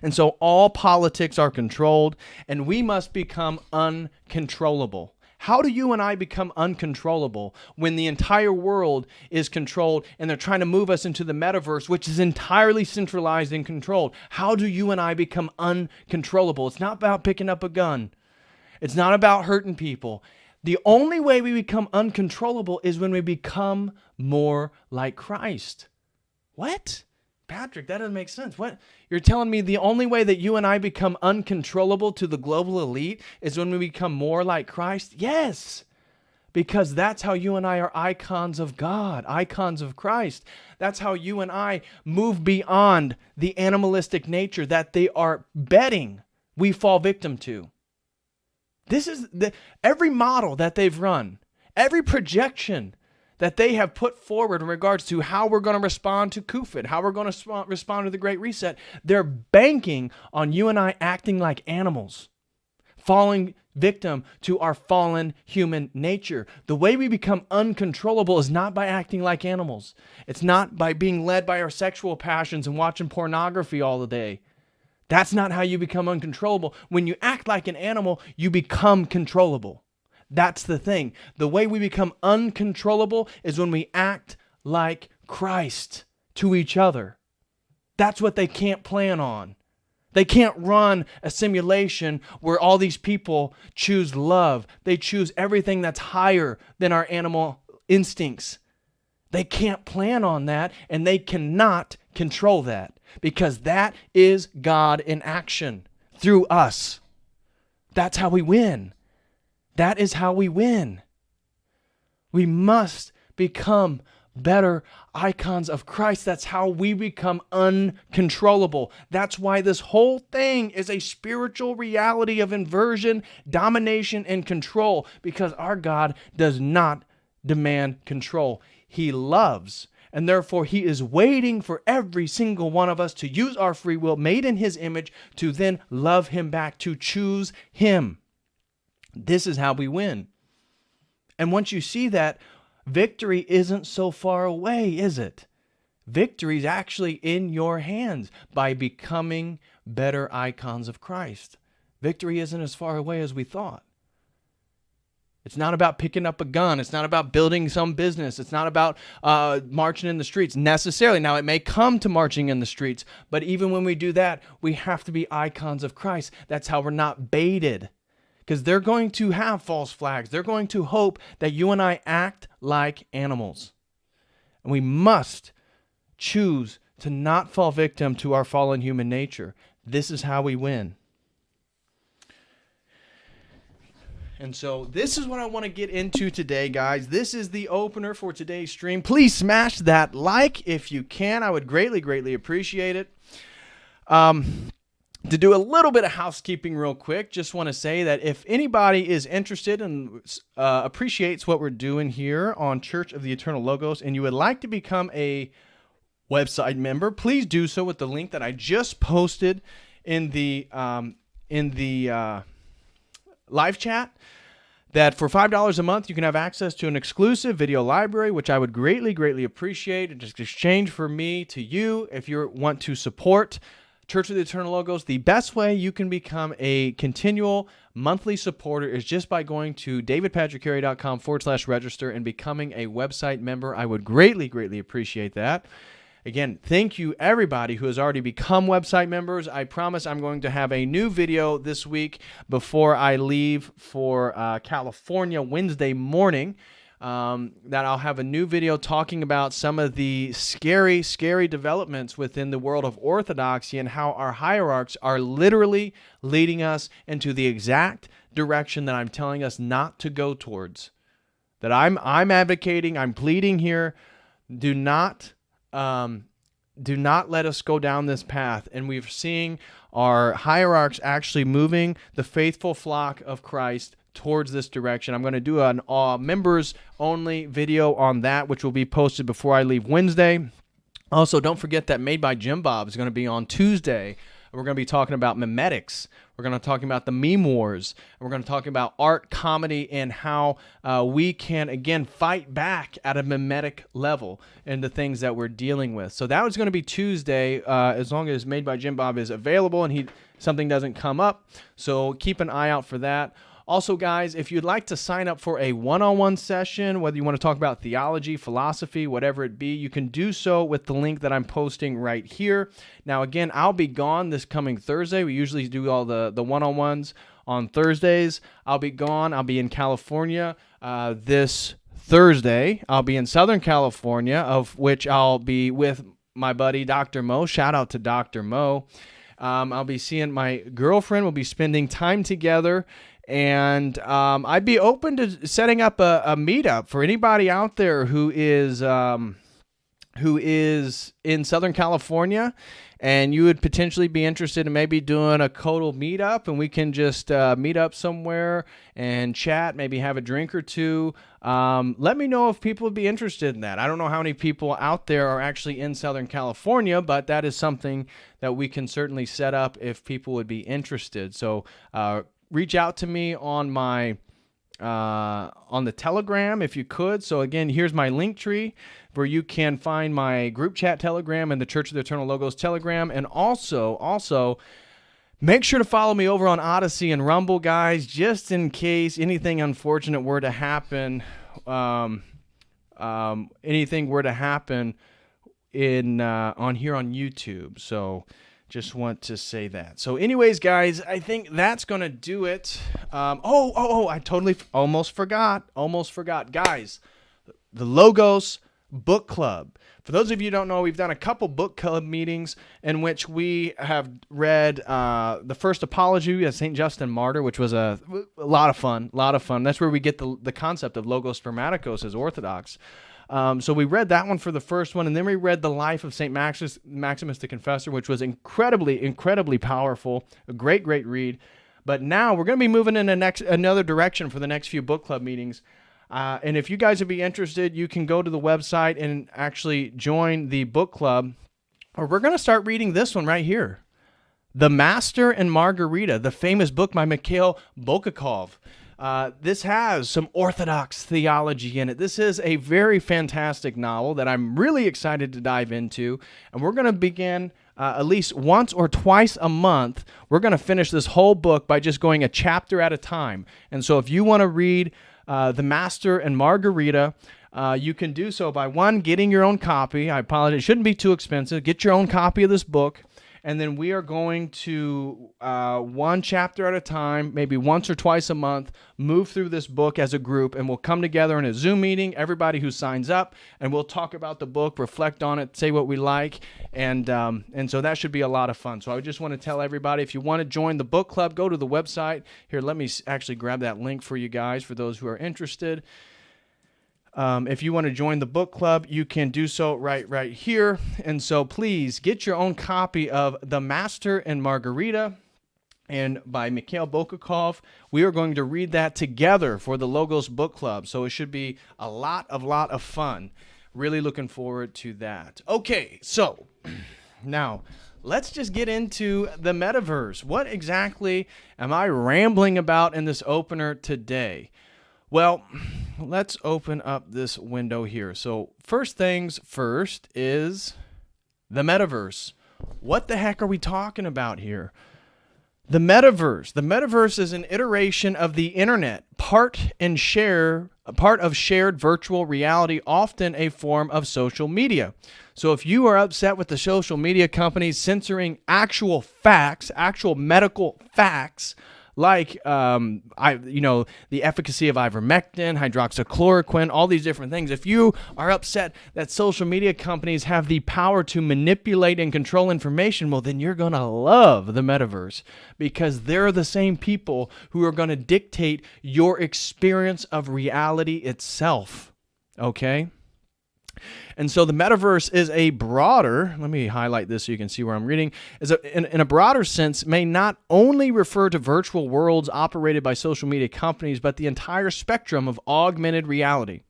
And so all politics are controlled, and we must become uncontrollable. How do you and I become uncontrollable when the entire world is controlled and they're trying to move us into the metaverse, which is entirely centralized and controlled? How do you and I become uncontrollable? It's not about picking up a gun. It's not about hurting people. The only way we become uncontrollable is when we become more like Christ. What? Patrick, that doesn't make sense. What? You're telling me the only way that you and I become uncontrollable to the global elite is when we become more like Christ? Yes, because that's how you and I are icons of God, icons of Christ. That's how you and I move beyond the animalistic nature that they are betting we fall victim to. This is every model that they've run, every projection that they have put forward in regards to how we're going to respond to COVID, how we're going to respond to the Great Reset. They're banking on you and I acting like animals, falling victim to our fallen human nature. The way we become uncontrollable is not by acting like animals. It's not by being led by our sexual passions and watching pornography all the day. That's not how you become uncontrollable. When you act like an animal, you become controllable. That's the thing. The way we become uncontrollable is when we act like Christ to each other. That's what they can't plan on. They can't run a simulation where all these people choose love. They choose everything that's higher than our animal instincts. They can't plan on that, and they cannot control that, because that is God in action through us. That's how we win. That is how we win. We must become better icons of Christ. That's how we become uncontrollable. That's why this whole thing is a spiritual reality of inversion, domination, and control, because our God does not demand control. He loves, and therefore he is waiting for every single one of us to use our free will made in his image to then love him back, to choose him. This is how we win. And once you see that, victory isn't so far away, is it? Victory is actually in your hands by becoming better icons of Christ. Victory isn't as far away as we thought. It's not about picking up a gun. It's not about building some business. It's not about marching in the streets necessarily. Now, it may come to marching in the streets, but even when we do that, we have to be icons of Christ. That's how we're not baited. Because they're going to have false flags. They're going to hope that you and I act like animals. And we must choose to not fall victim to our fallen human nature. This is how we win. And so this is what I want to get into today, guys. This is the opener for today's stream. Please smash that like if you can. I would greatly, greatly appreciate it. To do a little bit of housekeeping real quick, just want to say that if anybody is interested and appreciates what we're doing here on Church of the Eternal Logos, and you would like to become a website member, please do so with the link that I just posted in the live chat. That for $5 a month, you can have access to an exclusive video library, which I would greatly, greatly appreciate. Just exchange for me to you if you want to support Church of the Eternal Logos. The best way you can become a continual monthly supporter is just by going to davidpatrickcarey.com/register and becoming a website member. I would greatly, greatly appreciate that. Again, thank you everybody who has already become website members. I promise I'm going to have a new video this week before I leave for California Wednesday morning. That I'll have a new video talking about some of the scary, scary developments within the world of orthodoxy and how our hierarchs are literally leading us into the exact direction that I'm telling us not to go towards. That I'm advocating, I'm pleading here, do not let us go down this path. And we're seeing our hierarchs actually moving the faithful flock of Christ towards this direction. I'm going to do an members only video on that, which will be posted before I leave Wednesday. Also, don't forget that Made by Jim Bob is going to be on Tuesday. We're going to be talking about memetics. We're going to be talking about the meme wars. And we're going to talk about art, comedy, and how we can, again, fight back at a memetic level in the things that we're dealing with. So that was going to be Tuesday, as long as Made by Jim Bob is available and something doesn't come up. So keep an eye out for that. Also, guys, if you'd like to sign up for a one-on-one session, whether you want to talk about theology, philosophy, whatever it be, you can do so with the link that I'm posting right here. Now, again, I'll be gone this coming Thursday. We usually do all the one-on-ones on Thursdays. I'll be gone. I'll be in California this Thursday. I'll be in Southern California, of which I'll be with my buddy, Dr. Mo. Shout out to Dr. Mo. I'll be seeing my girlfriend. We'll be spending time together. And I'd be open to setting up a meetup for anybody out there who is in Southern California, and you would potentially be interested in maybe doing a COTEL meetup, and we can just meet up somewhere and chat, maybe have a drink or two. Let me know if people would be interested in that. I don't know how many people out there are actually in Southern California, but that is something that we can certainly set up if people would be interested. So reach out to me on my on the Telegram if you could. So again, here's my link tree where you can find my group chat Telegram and the Church of the Eternal Logos Telegram. And also make sure to follow me over on Odyssey and Rumble, guys, just in case anything unfortunate were to happen. Anything were to happen in on here on YouTube. So just want to say that. So anyways, guys, I think that's going to do it. I totally almost forgot. Guys, the Logos Book Club. For those of you who don't know, we've done a couple book club meetings in which we have read the First Apology of St. Justin Martyr, which was a lot of fun. That's where we get the concept of Logos Spermaticos as Orthodox. So we read that one for the first one, and then we read the life of St. Maximus the Confessor, which was incredibly, incredibly powerful. A great, great read. But now we're going to be moving in another direction for the next few book club meetings. And if you guys would be interested, you can go to the website and actually join the book club. Or we're going to start reading this one right here. The Master and Margarita, the famous book by Mikhail Bulgakov. This has some Orthodox theology in it. This is a very fantastic novel that I'm really excited to dive into. And we're going to begin at least once or twice a month. We're going to finish this whole book by just going a chapter at a time. And so if you want to read The Master and Margarita, you can do so by, one, getting your own copy. I apologize. It shouldn't be too expensive. Get your own copy of this book. And then we are going to, one chapter at a time, maybe once or twice a month, move through this book as a group, and we'll come together in a Zoom meeting, everybody who signs up, and we'll talk about the book, reflect on it, say what we like, and so that should be a lot of fun. So I just want to tell everybody, if you want to join the book club, go to the website. Here, let me actually grab that link for you guys, for those who are interested. If you want to join the book club, you can do so right here. And so please get your own copy of The Master and Margarita and by Mikhail Bulgakov. We are going to read that together for the Logos Book Club. So it should be a lot of fun. Really looking forward to that. Okay, so now let's just get into the metaverse. What exactly am I rambling about in this opener today? Well, let's open up this window here. So first things first is the metaverse. What the heck are we talking about here? The metaverse. The metaverse is an iteration of the internet, part of shared virtual reality, often a form of social media. So if you are upset with the social media companies censoring actual facts, actual medical facts, like the efficacy of ivermectin, hydroxychloroquine, all these different things. If you are upset that social media companies have the power to manipulate and control information, well, then you're going to love the metaverse, because they're the same people who are going to dictate your experience of reality itself. Okay? And so the metaverse is a broader, let me highlight this so you can see where I'm reading, in a broader sense, may not only refer to virtual worlds operated by social media companies, but the entire spectrum of augmented reality.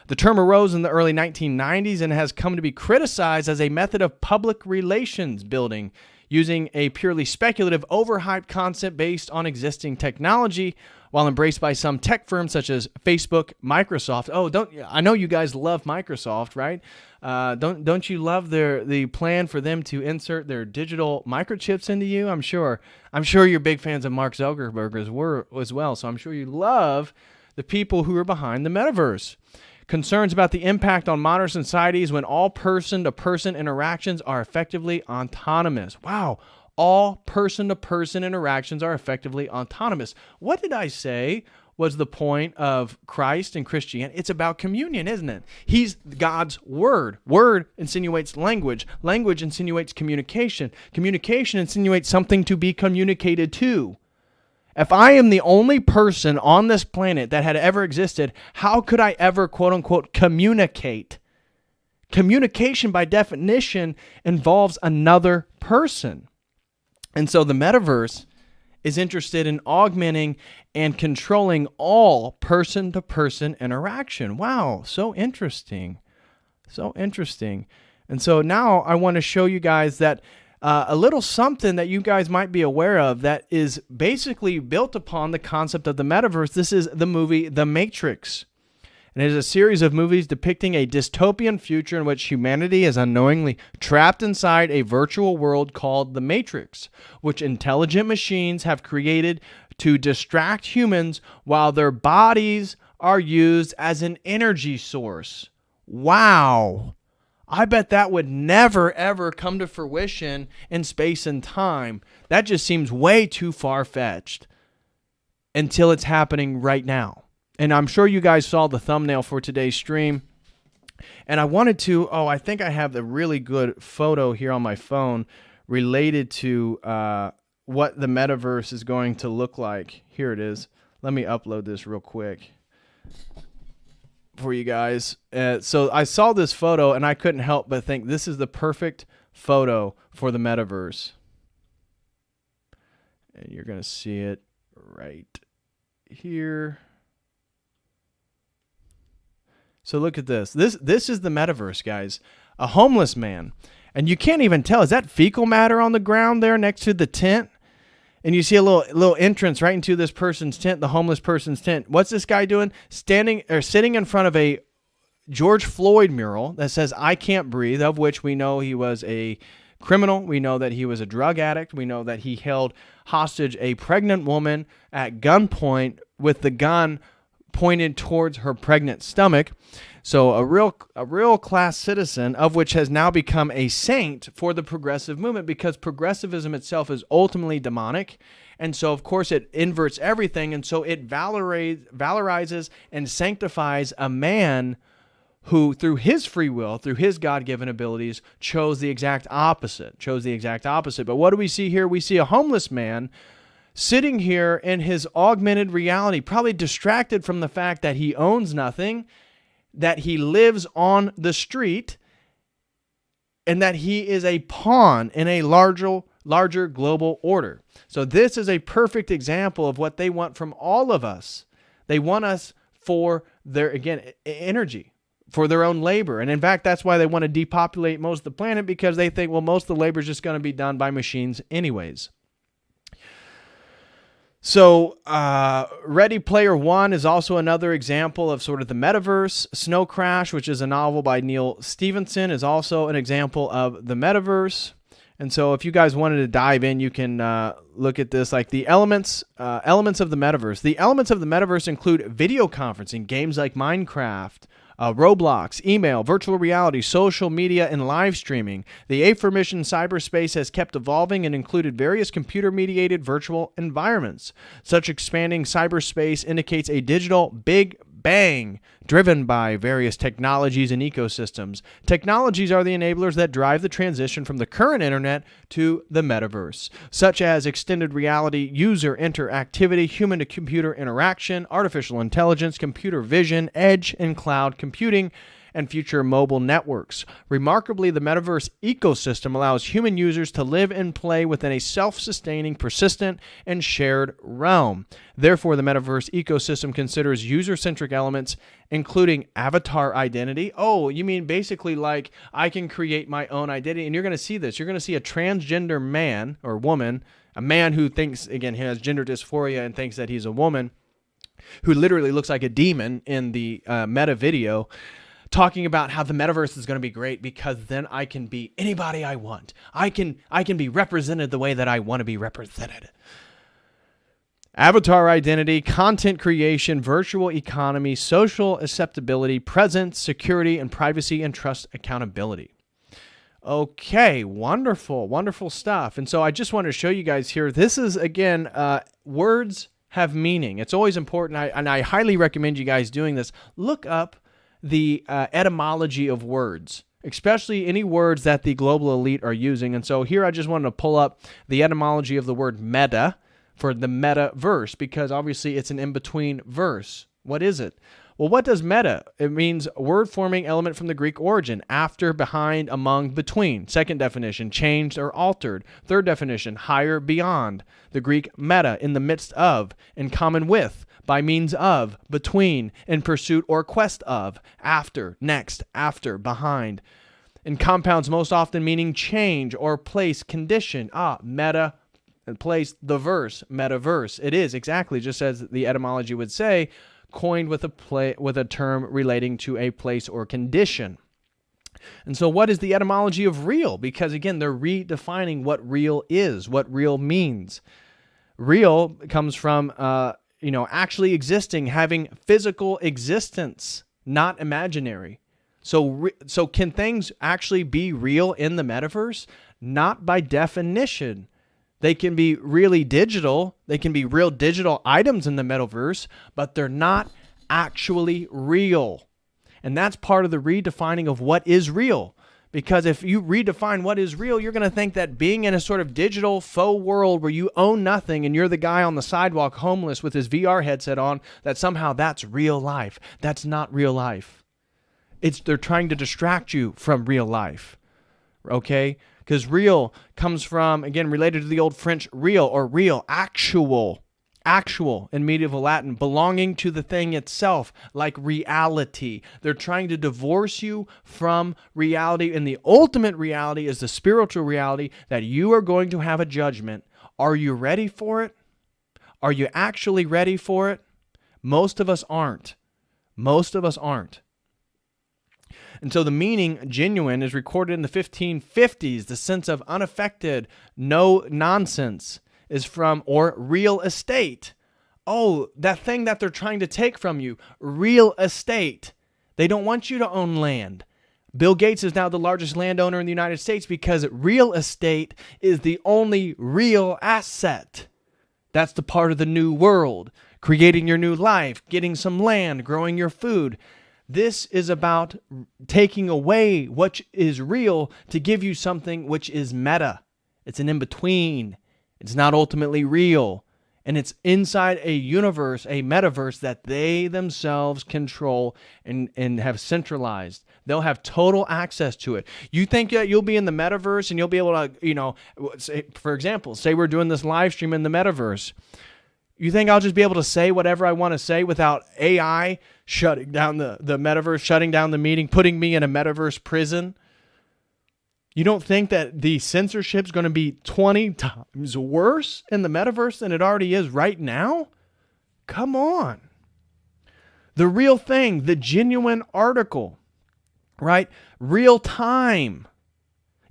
The term arose in the early 1990s and has come to be criticized as a method of public relations building, using a purely speculative, overhyped concept based on existing technology, while embraced by some tech firms such as Facebook, Microsoft. I know you guys love Microsoft, right? Don't you love the plan for them to insert their digital microchips into you? I'm sure you're big fans of Mark Zuckerberg as well. So I'm sure you love the people who are behind the metaverse. Concerns about the impact on modern societies when all person-to-person interactions are effectively autonomous. Wow. All person-to-person interactions are effectively autonomous. What did I say was the point of Christ and Christianity? It's about communion, isn't it? He's God's word. Word insinuates language. Language insinuates communication. Communication insinuates something to be communicated to. If I am the only person on this planet that had ever existed, how could I ever, quote unquote, communicate? Communication, by definition, involves another person. And so the metaverse is interested in augmenting and controlling all person-to-person interaction. Wow, so interesting. So interesting. And so now I want to show you guys that a little something that you guys might be aware of that is basically built upon the concept of the metaverse. This is the movie The Matrix. And it is a series of movies depicting a dystopian future in which humanity is unknowingly trapped inside a virtual world called the Matrix, which intelligent machines have created to distract humans while their bodies are used as an energy source. Wow. I bet that would never, ever come to fruition in space and time. That just seems way too far-fetched until it's happening right now. And I'm sure you guys saw the thumbnail for today's stream. And I wanted to, I think I have a really good photo here on my phone related to what the metaverse is going to look like. Here it is. Let me upload this real quick for you guys. So I saw this photo and I couldn't help but think this is the perfect photo for the metaverse. And you're going to see it right here. So look at this. This is the metaverse, guys. A homeless man. And you can't even tell. Is that fecal matter on the ground there next to the tent? And you see a little entrance right into this person's tent, the homeless person's tent. What's this guy doing? Sitting in front of a George Floyd mural that says, "I can't breathe," of which we know he was a criminal. We know that he was a drug addict. We know that he held hostage a pregnant woman at gunpoint with the gun pointed towards her pregnant stomach. So a real class citizen, of which has now become a saint for the progressive movement, because progressivism itself is ultimately demonic. And so, of course, it inverts everything. And so it valorizes and sanctifies a man who, through his free will, through his God-given abilities, chose the exact opposite. But what do we see here? We see a homeless man sitting here in his augmented reality, probably distracted from the fact that he owns nothing, that he lives on the street, and that he is a pawn in a larger global order. So this is a perfect example of what they want from all of us. They want us for their, again, energy, for their own labor. And in fact, that's why they want to depopulate most of the planet, because they think, well, most of the labor is just going to be done by machines anyways. So Ready Player One is also another example of sort of the metaverse. Snow Crash, which is a novel by Neil Stephenson, is also an example of the metaverse. And so if you guys wanted to dive in, you can look at this, like the elements of the metaverse. The elements of the metaverse include video conferencing, games like Minecraft, Roblox, email, virtual reality, social media, and live streaming. The aforementioned cyberspace has kept evolving and included various computer-mediated virtual environments. Such expanding cyberspace indicates a digital Big Bang driven by various technologies and ecosystems. Technologies are the enablers that drive the transition from the current internet to the metaverse, such as extended reality, user interactivity, human-to-computer interaction, artificial intelligence, computer vision, edge and cloud computing, and future mobile networks. Remarkably, the metaverse ecosystem allows human users to live and play within a self-sustaining, persistent, and shared realm. Therefore, the metaverse ecosystem considers user-centric elements, including avatar identity. Oh, you mean basically like I can create my own identity, and you're going to see this. You're going to see a transgender man or woman, a man who thinks, again, he has gender dysphoria and thinks that he's a woman, who literally looks like a demon in the meta video, talking about how the metaverse is going to be great because then I can be anybody I want. I can be represented the way that I want to be represented. Avatar identity, content creation, virtual economy, social acceptability, presence, security, and privacy and trust accountability. Okay, wonderful stuff. And so I just wanted to show you guys here, this is, again, words have meaning. It's always important, and I highly recommend you guys doing this. Look up the etymology of words, especially any words that the global elite are using. And so here I just wanted to pull up the etymology of the word meta for the metaverse, because obviously it's an in-between verse. What is it? Well, what does meta? It means word-forming element from the Greek origin, after, behind, among, between. Second definition, changed or altered. Third definition, higher, beyond. The Greek meta, in the midst of, in common with, by means of, between, in pursuit or quest of, after, next, after, behind. In compounds most often meaning change or place, condition. Meta, and place, the verse, metaverse. It is exactly just as the etymology would say, coined with a term relating to a place or condition. And so what is the etymology of real? Because again, they're redefining what real is, what real means. Real comes from actually existing, having physical existence, not imaginary. So can things actually be real in the metaverse? Not by definition. They can be really digital. They can be real digital items in the metaverse, but they're not actually real. And that's part of the redefining of what is real. Because if you redefine what is real, you're going to think that being in a sort of digital faux world where you own nothing and you're the guy on the sidewalk homeless with his VR headset on, that somehow that's real life. That's not real life. They're trying to distract you from real life. Okay? Because real comes from, again, related to the old French real or real, actual in medieval Latin, belonging to the thing itself, like reality. They're trying to divorce you from reality, and the ultimate reality is the spiritual reality that you are going to have a judgment. Are you ready for it? Are you actually ready for it? Most of us aren't. And so the meaning genuine is recorded in the 1550s. The sense of unaffected, no nonsense is from, or real estate. Oh, that thing that they're trying to take from you, real estate. They don't want you to own land. Bill Gates is now the largest landowner in the United States because real estate is the only real asset. That's the part of the new world, creating your new life, getting some land, growing your food. This is about taking away what is real to give you something which is meta. It's an in-between. It's not ultimately real. And it's inside a universe, a metaverse that they themselves control and have centralized. They'll have total access to it. You think that you'll be in the metaverse and you'll be able to, say, for example, say we're doing this live stream in the metaverse. You think I'll just be able to say whatever I want to say without AI shutting down the metaverse, shutting down the meeting, putting me in a metaverse prison? You don't think that the censorship is going to be 20 times worse in the metaverse than it already is right now? Come on. The real thing, the genuine article, right? Real time.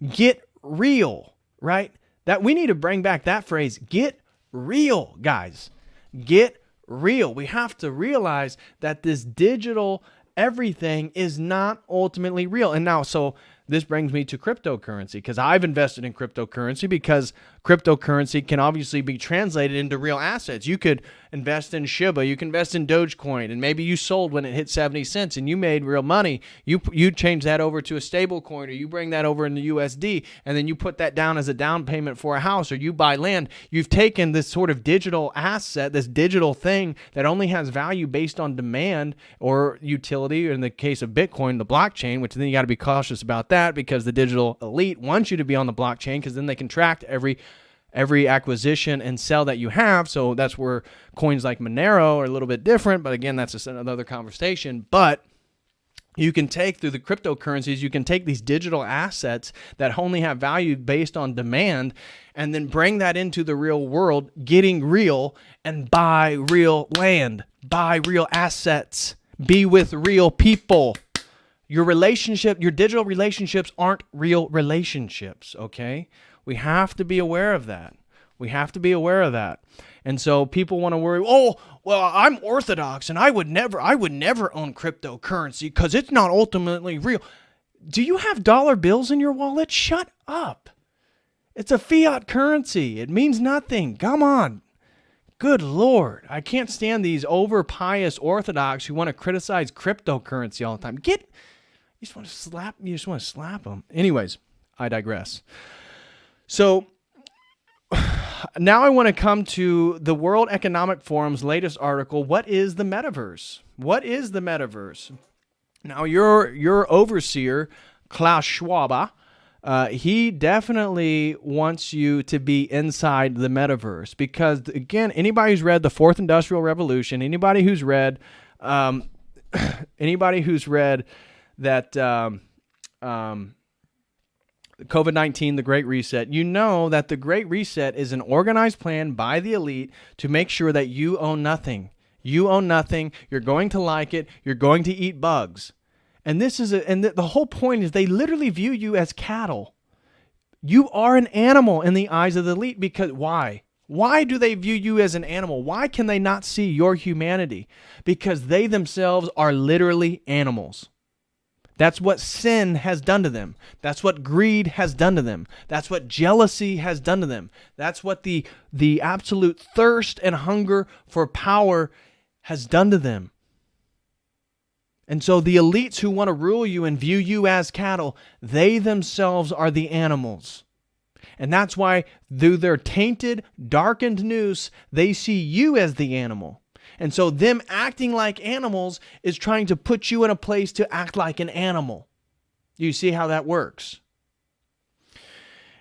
Get real, right? That we need to bring back that phrase, get real, guys. Get real. We have to realize that this digital everything is not ultimately real. And now, so this brings me to cryptocurrency, because I've invested in cryptocurrency because cryptocurrency can obviously be translated into real assets. You could invest in Shiba, you can invest in Dogecoin, and maybe you sold when it hit 70 cents and you made real money. You change that over to a stable coin, or you bring that over into USD, and then you put that down as a down payment for a house, or you buy land. You've taken this sort of digital asset, this digital thing that only has value based on demand or utility, or in the case of Bitcoin, the blockchain, which then you got to be cautious about that, because the digital elite wants you to be on the blockchain, because then they can track every acquisition and sell that you have. So that's where coins like Monero are a little bit different, but again, that's just another conversation. But you can take, through the cryptocurrencies, you can take these digital assets that only have value based on demand and then bring that into the real world, getting real, and buy real land, buy real assets, be with real people. Your digital relationships aren't real relationships, okay? We have to be aware of that. And so people want to worry, oh, well, I'm Orthodox and I would never own cryptocurrency because it's not ultimately real. Do you have dollar bills in your wallet? Shut up. It's a fiat currency. It means nothing. Come on. Good Lord. I can't stand these over pious Orthodox who want to criticize cryptocurrency all the time. You just want to slap them. Anyways, I digress. So now I want to come to the World Economic Forum's latest article. What is the metaverse? What is the metaverse? Now, your overseer, Klaus Schwab, he definitely wants you to be inside the metaverse because, again, anybody who's read the Fourth Industrial Revolution, anybody who's read that COVID-19, the Great Reset, you know that the Great Reset is an organized plan by the elite to make sure that you own nothing. You own nothing. You're going to like it. You're going to eat bugs. And the whole point is they literally view you as cattle. You are an animal in the eyes of the elite because why? Why do they view you as an animal? Why can they not see your humanity? Because they themselves are literally animals. That's what sin has done to them. That's what greed has done to them. That's what jealousy has done to them. That's what the absolute thirst and hunger for power has done to them. And so the elites who want to rule you and view you as cattle, they themselves are the animals. And that's why through their tainted, darkened noose, they see you as the animal. And so them acting like animals is trying to put you in a place to act like an animal. You see how that works?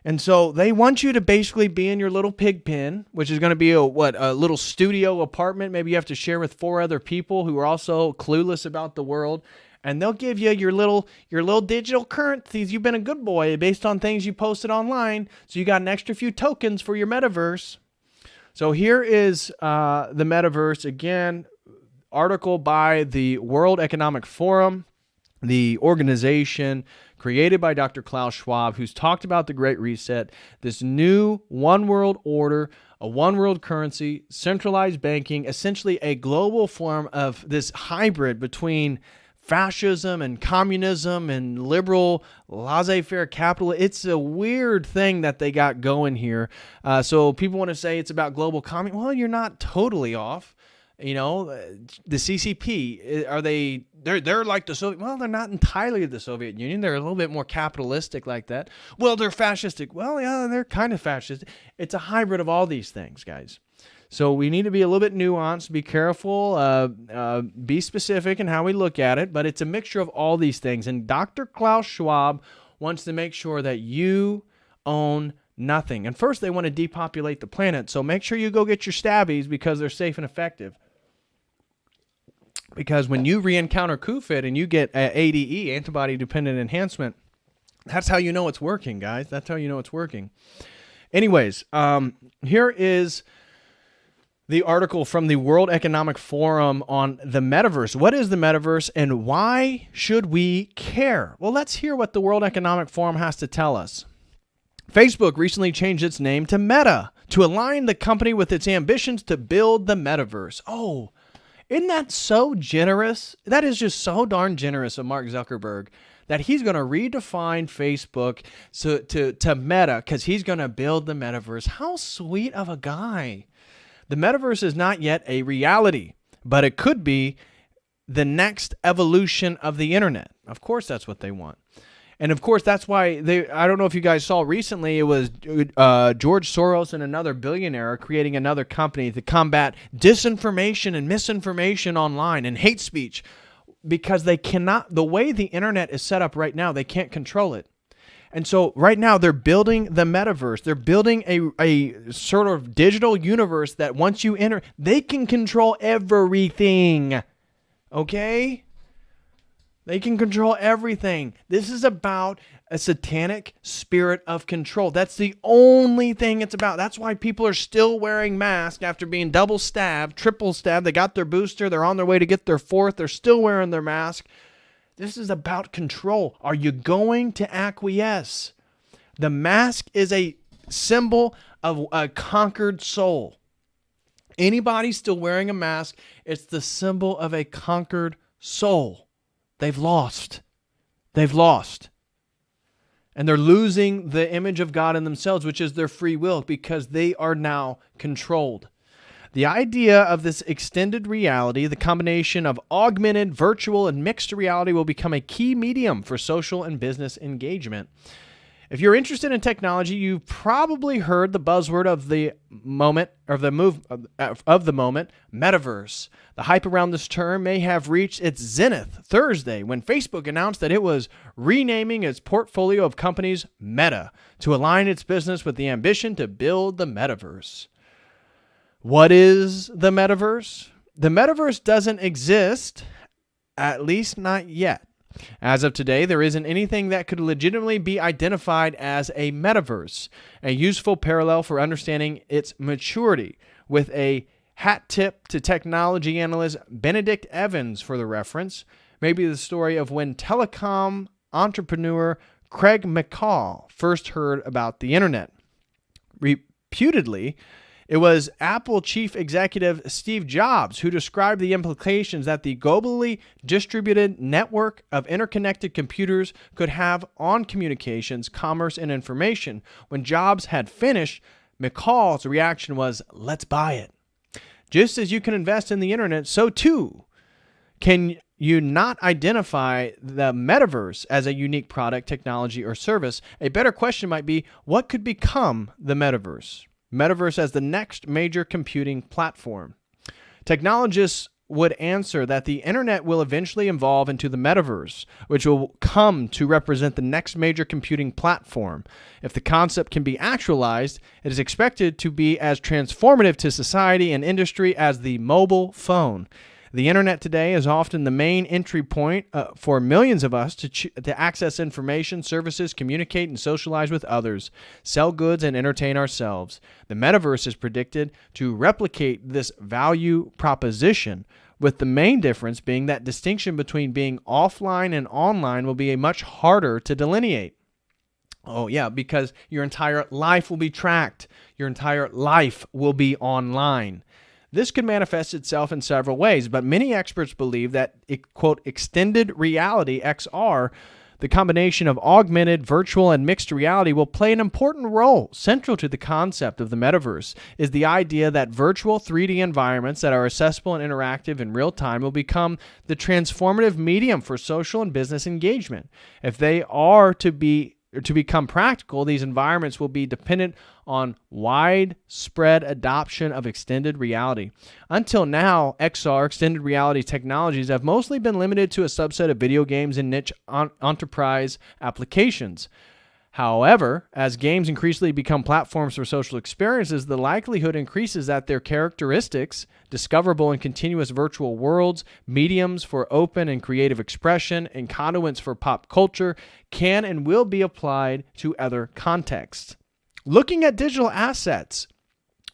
And so they want you to basically be in your little pig pen, which is going to be a little studio apartment. Maybe you have to share with 4 other people who are also clueless about the world. And they'll give you your little digital currencies. You've been a good boy based on things you posted online. So you got an extra few tokens for your metaverse. So here is the metaverse. Again, article by the World Economic Forum. the organization created by Dr. Klaus Schwab, who's talked about the Great Reset, this new one world order, a one world currency, centralized banking, essentially a global form of this hybrid between fascism and communism and liberal laissez-faire capital. It's a weird thing that they got going here. So people want to say it's about global communism. Well, you're not totally off. You know, the CCP, they're like the Soviet. Well, they're not entirely the Soviet Union. They're a little bit more capitalistic like that. Well, they're fascistic. Well, yeah, they're kind of fascist. It's a hybrid of all these things, guys. So we need to be a little bit nuanced, be careful, be specific in how we look at it, but it's a mixture of all these things. And Dr. Klaus Schwab wants to make sure that you own nothing. And first, they want to depopulate the planet. So make sure you go get your stabbies because they're safe and effective. Because when you re-encounter CUFID and you get ADE, antibody-dependent enhancement, that's how you know it's working, guys. That's how you know it's working. Anyways, here is the article from the World Economic Forum on the Metaverse. What is the Metaverse and why should we care? Well, let's hear what the World Economic Forum has to tell us. Facebook recently changed its name to Meta to align the company with its ambitions to build the Metaverse. Oh, isn't that so generous? That is just so darn generous of Mark Zuckerberg that he's going to redefine Facebook to Meta because he's going to build the Metaverse. How sweet of a guy. The Metaverse is not yet a reality, but it could be the next evolution of the internet. Of course, that's what they want. And of course, that's why I don't know if you guys saw recently, it was George Soros and another billionaire creating another company to combat disinformation and misinformation online and hate speech because they cannot, the way the internet is set up right now, they can't control it. And so right now they're building the Metaverse. They're building a sort of digital universe that once you enter, they can control everything. Okay? They can control everything. This is about a satanic spirit of control. That's the only thing it's about. That's why people are still wearing masks after being double stabbed, triple stabbed. They got their booster. They're on their way to get their fourth. They're still wearing their mask. This is about control. Are you going to acquiesce? The mask is a symbol of a conquered soul. Anybody still wearing a mask, it's the symbol of a conquered soul. They've lost. They've lost. And they're losing the image of God in themselves, which is their free will, because they are now controlled. The idea of this extended reality, the combination of augmented, virtual, and mixed reality will become a key medium for social and business engagement. If you're interested in technology, you've probably heard the buzzword of the moment, or the moment, Metaverse. The hype around this term may have reached its zenith Thursday when Facebook announced that it was renaming its portfolio of companies Meta to align its business with the ambition to build the Metaverse. What is the Metaverse? The Metaverse doesn't exist, at least not yet. As of today, there isn't anything that could legitimately be identified as a metaverse, a useful parallel for understanding its maturity, with a hat tip to technology analyst Benedict Evans for the reference, maybe the story of when telecom entrepreneur Craig McCaw first heard about the internet. Reputedly, it was Apple chief executive Steve Jobs who described the implications that the globally distributed network of interconnected computers could have on communications, commerce, and information. When Jobs had finished, McCall's reaction was, "Let's buy it." Just as you can invest in the internet, so too can you not identify the metaverse as a unique product, technology, or service. A better question might be, what could become the metaverse? Metaverse as the next major computing platform. Technologists would answer that the internet will eventually evolve into the metaverse, which will come to represent the next major computing platform. If the concept can be actualized, it is expected to be as transformative to society and industry as the mobile phone. The internet today is often the main entry point for millions of us to access information, services, communicate, and socialize with others, sell goods, and entertain ourselves. The metaverse is predicted to replicate this value proposition with the main difference being that distinction between being offline and online will be a much harder to delineate. Oh yeah, because your entire life will be tracked. Your entire life will be online. This could manifest itself in several ways, but many experts believe that, quote, extended reality, XR, the combination of augmented, virtual, and mixed reality will play an important role. Central to the concept of the metaverse is the idea that virtual 3D environments that are accessible and interactive in real time will become the transformative medium for social and business engagement. If they are to become practical, these environments will be dependent on widespread adoption of extended reality. Until now, XR, extended reality technologies, have mostly been limited to a subset of video games and niche enterprise applications. However, as games increasingly become platforms for social experiences, the likelihood increases that their characteristics, discoverable in continuous virtual worlds, mediums for open and creative expression, and conduits for pop culture, can and will be applied to other contexts. Looking at digital assets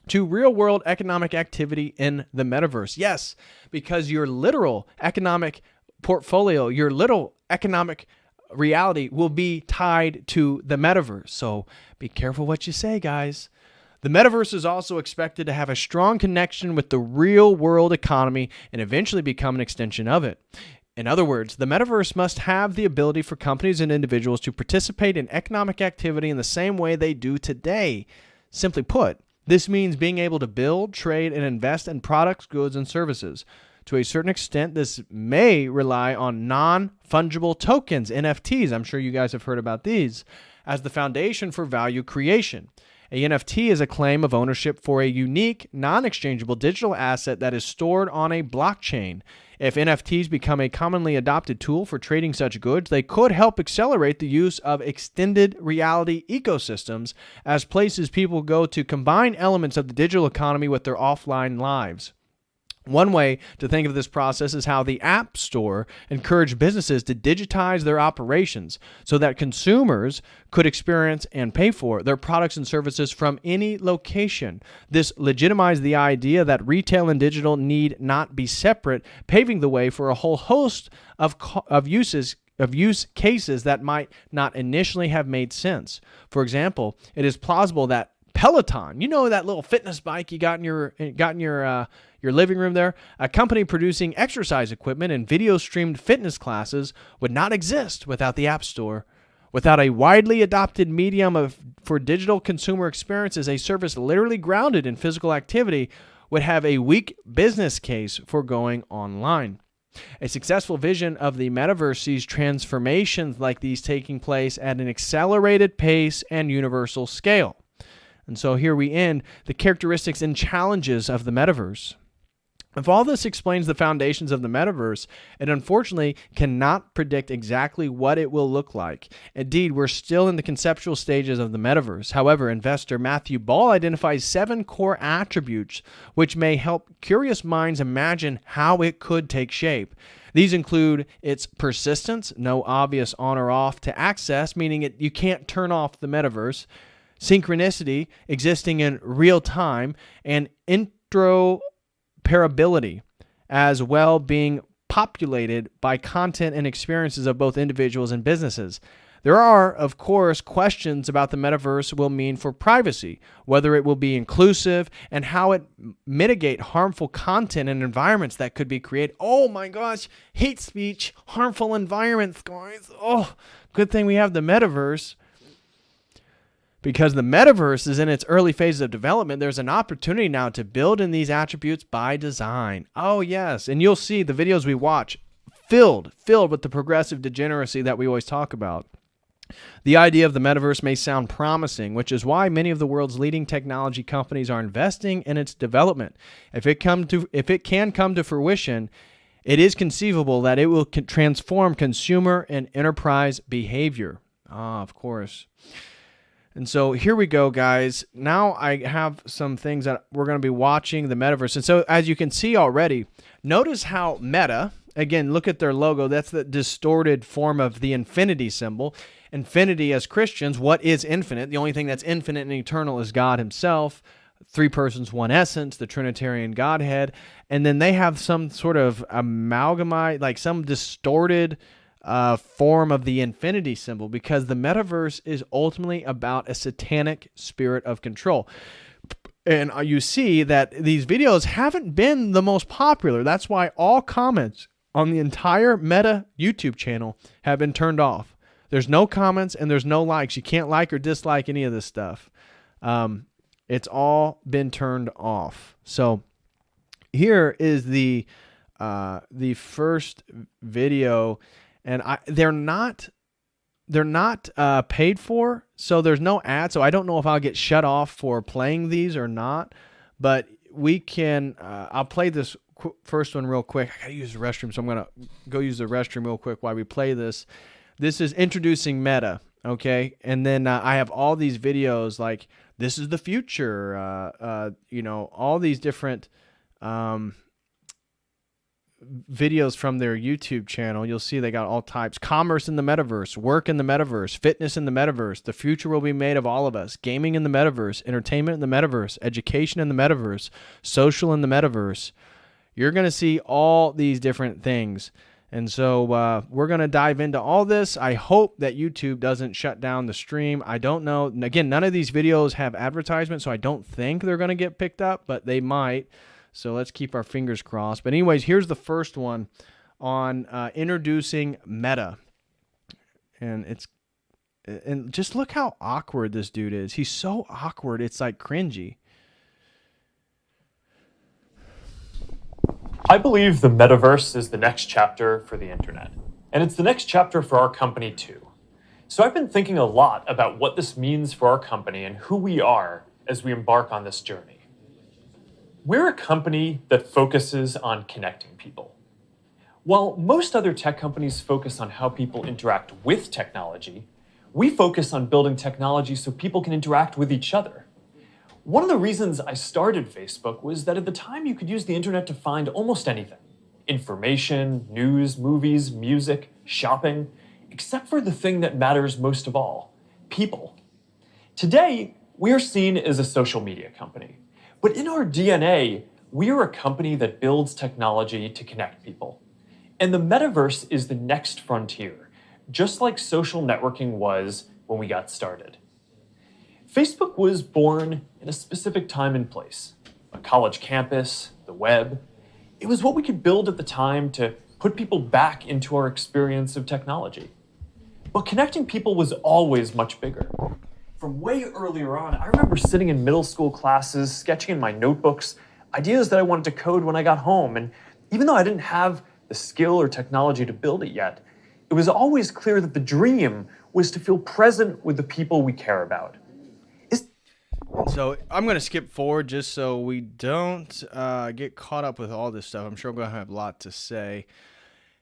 to real-world economic activity in the metaverse. Yes, because your literal economic portfolio, your literal economic reality will be tied to the metaverse. So be careful what you say, guys. The metaverse is also expected to have a strong connection with the real world economy and eventually become an extension of it. In other words, the metaverse must have the ability for companies and individuals to participate in economic activity in the same way they do today. Simply put, this means being able to build, trade, and invest in products, goods, and services. To a certain extent, this may rely on non-fungible tokens, NFTs, I'm sure you guys have heard about these, as the foundation for value creation. A NFT is a claim of ownership for a unique, non-exchangeable digital asset that is stored on a blockchain. If NFTs become a commonly adopted tool for trading such goods, they could help accelerate the use of extended reality ecosystems as places people go to combine elements of the digital economy with their offline lives. One way to think of this process is how the App Store encouraged businesses to digitize their operations so that consumers could experience and pay for their products and services from any location. This legitimized the idea that retail and digital need not be separate, paving the way for a whole host of use cases that might not initially have made sense. For example, it is plausible that Peloton, you know, that little fitness bike you got in your living room there, a company producing exercise equipment and video streamed fitness classes, would not exist without the App Store. Without a widely adopted medium for digital consumer experiences, a service literally grounded in physical activity would have a weak business case for going online. A successful vision of the metaverse sees transformations like these taking place at an accelerated pace and universal scale. And so here we end the characteristics and challenges of the metaverse. If all this explains the foundations of the metaverse, it unfortunately cannot predict exactly what it will look like. Indeed, we're still in the conceptual stages of the metaverse. However, investor Matthew Ball identifies 7 core attributes which may help curious minds imagine how it could take shape. These include its persistence, no obvious on or off to access, meaning you can't turn off the metaverse, synchronicity, existing in real time, and interoperability, as well being populated by content and experiences of both individuals and businesses. There are, of course, questions about the metaverse will mean for privacy, whether it will be inclusive, and how it mitigate harmful content and environments that could be created. Oh my gosh, hate speech, harmful environments, guys. Oh, good thing we have the metaverse. Because the metaverse is in its early phases of development, there's an opportunity now to build in these attributes by design. Oh, yes. And you'll see the videos we watch filled with the progressive degeneracy that we always talk about. The idea of the metaverse may sound promising, which is why many of the world's leading technology companies are investing in its development. If it can come to fruition, it is conceivable that it will transform consumer and enterprise behavior. Of course. And so here we go, guys. Now I have some things that we're going to be watching the metaverse. And so as you can see already, notice how Meta, again, look at their logo. That's the distorted form of the infinity symbol. Infinity, as Christians, what is infinite? The only thing that's infinite and eternal is God himself. three persons, one essence, the Trinitarian Godhead, and then they have some sort of amalgamate, like some distorted form of the infinity symbol, because the metaverse is ultimately about a satanic spirit of control. And you see that these videos haven't been the most popular. That's why all comments on the entire Meta YouTube channel have been turned off. There's no comments and there's no likes. You can't like or dislike any of this stuff. It's all been turned off. So here is the first video, and they're not paid for, so there's no ad. So I don't know if I'll get shut off for playing these or not. But we can. I'll play this first one real quick. I gotta use the restroom, so I'm gonna go use the restroom real quick while we play this. This is introducing Meta, okay? And then I have all these videos like this is the future, all these different videos from their YouTube channel. You'll see they got all types. Commerce in the metaverse, work in the metaverse, fitness in the metaverse, the future will be made of all of us, gaming in the metaverse, entertainment in the metaverse, education in the metaverse, social in the metaverse. You're going to see all these different things. And so we're going to dive into all this. I hope that YouTube doesn't shut down the stream. I don't know. And again, none of these videos have advertisements, so I don't think they're going to get picked up, but they might. So let's keep our fingers crossed. But anyways, here's the first one on introducing Meta. And just look how awkward this dude is. He's so awkward. It's like cringy. I believe the metaverse is the next chapter for the internet, and it's the next chapter for our company too. So I've been thinking a lot about what this means for our company and who we are as we embark on this journey. We're a company that focuses on connecting people. While most other tech companies focus on how people interact with technology, we focus on building technology so people can interact with each other. One of the reasons I started Facebook was that at the time you could use the internet to find almost anything. Information, news, movies, music, shopping, except for the thing that matters most of all, people. Today, we are seen as a social media company. But in our DNA, we are a company that builds technology to connect people. And the metaverse is the next frontier, just like social networking was when we got started. Facebook was born in a specific time and place, a college campus, the web. It was what we could build at the time to put people back into our experience of technology. But connecting people was always much bigger. From way earlier on, I remember sitting in middle school classes, sketching in my notebooks, ideas that I wanted to code when I got home. And even though I didn't have the skill or technology to build it yet, it was always clear that the dream was to feel present with the people we care about. So I'm going to skip forward just so we don't get caught up with all this stuff. I'm sure I'm going to have a lot to say.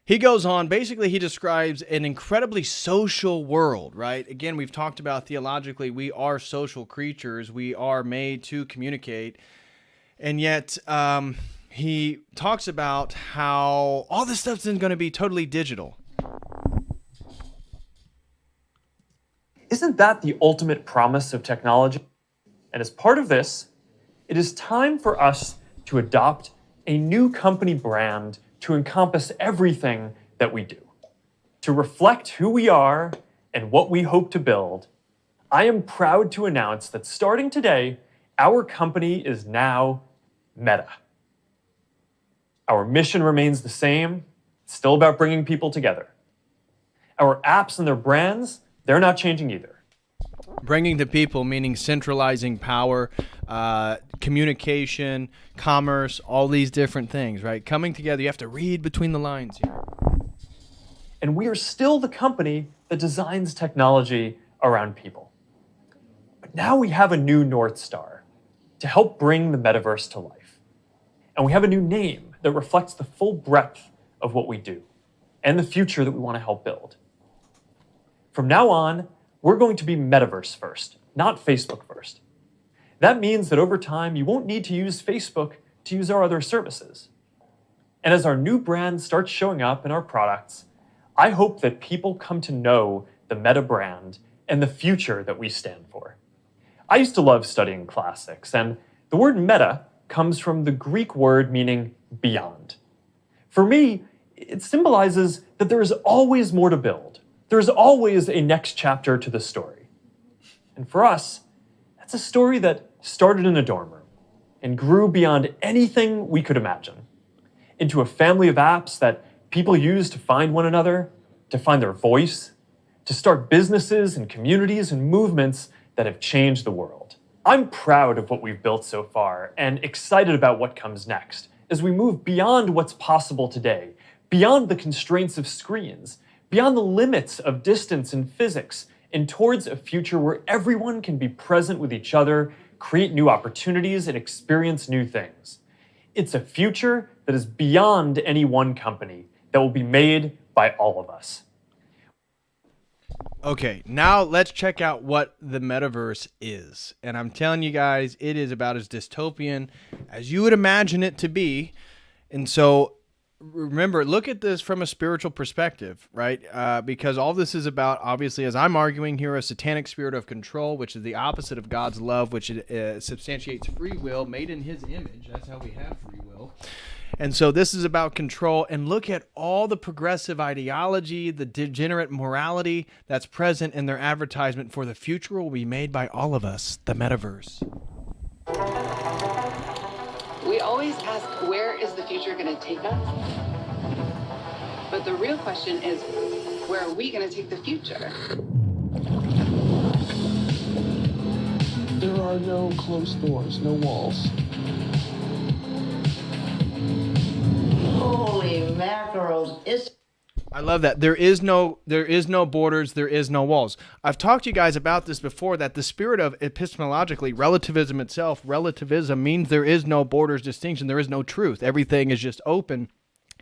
He goes on. Basically, he describes an incredibly social world, right? Again, we've talked about theologically, we are social creatures. We are made to communicate. And yet he talks about how all this stuff is going to be totally digital. Isn't that the ultimate promise of technology? And as part of this, it is time for us to adopt a new company brand to encompass everything that we do. To reflect who we are and what we hope to build, I am proud to announce that starting today, our company is now Meta. Our mission remains the same. It's still about bringing people together. Our apps and their brands, they're not changing either. Bringing to people, meaning centralizing power, communication, commerce, all these different things, right? Coming together, you have to read between the lines here. And we are still the company that designs technology around people. But now we have a new North Star to help bring the metaverse to life. And we have a new name that reflects the full breadth of what we do and the future that we want to help build. From now on, we're going to be Metaverse first, not Facebook first. That means that over time, you won't need to use Facebook to use our other services. And as our new brand starts showing up in our products, I hope that people come to know the Meta brand and the future that we stand for. I used to love studying classics, and The word meta comes from the Greek word meaning beyond. For me, it symbolizes that there is always more to build. There is always a next chapter to the story. And for us, that's a story that started in a dorm room and grew beyond anything we could imagine, into a family of apps that people use to find one another, to find their voice, to start businesses and communities and movements that have changed the world. I'm proud of what we've built so far and excited about what comes next as we move beyond what's possible today, beyond the constraints of screens, beyond the limits of distance and physics, and towards a future where everyone can be present with each other, create new opportunities, and experience new things. It's a future that is beyond any one company, that will be made by all of us. Okay, now let's check out what the metaverse is. And I'm telling you guys, it is about as dystopian as you would imagine it to be. And so remember, look at this from a spiritual perspective, right? Because all this is about, obviously, as I'm arguing here, a satanic spirit of control, which is the opposite of God's love, which substantiates free will made in his image. That's how we have free will. And so this is about control. And look at all the progressive ideology, the degenerate morality that's present in their advertisement for the future will be made by all of us, the metaverse. We always ask, where is the future going to take us? But the real question is, where are we going to take the future? There are no closed doors, no walls. Holy mackerel! I love that. There is no borders, there is no walls. I've talked to you guys about this before, that the spirit of epistemologically relativism itself, relativism means there is no borders distinction, there is no truth. Everything is just open.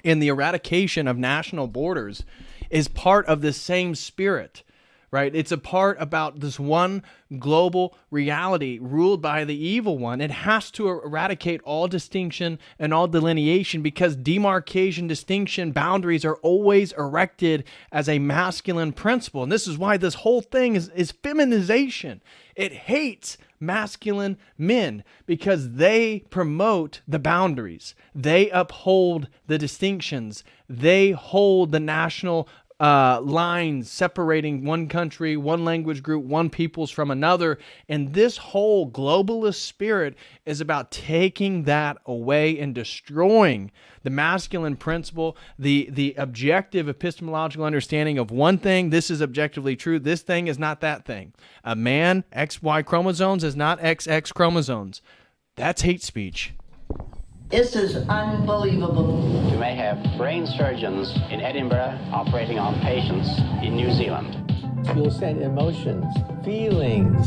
And the eradication of national borders is part of the same spirit, right? It's a part about this one global reality ruled by the evil one. It has to eradicate all distinction and all delineation, because demarcation, distinction, boundaries are always erected as a masculine principle. And this is why this whole thing is feminization. It hates masculine men because they promote the boundaries. They uphold the distinctions. They hold the national lines separating one country, one language group, one peoples from another. And this whole globalist spirit is about taking that away and destroying the masculine principle, the objective epistemological understanding of one thing. This is objectively true. This thing is not that thing. A man, XY chromosomes is not XX chromosomes. That's hate speech. This is unbelievable. You may have brain surgeons in Edinburgh operating on patients in New Zealand. You'll send emotions, feelings,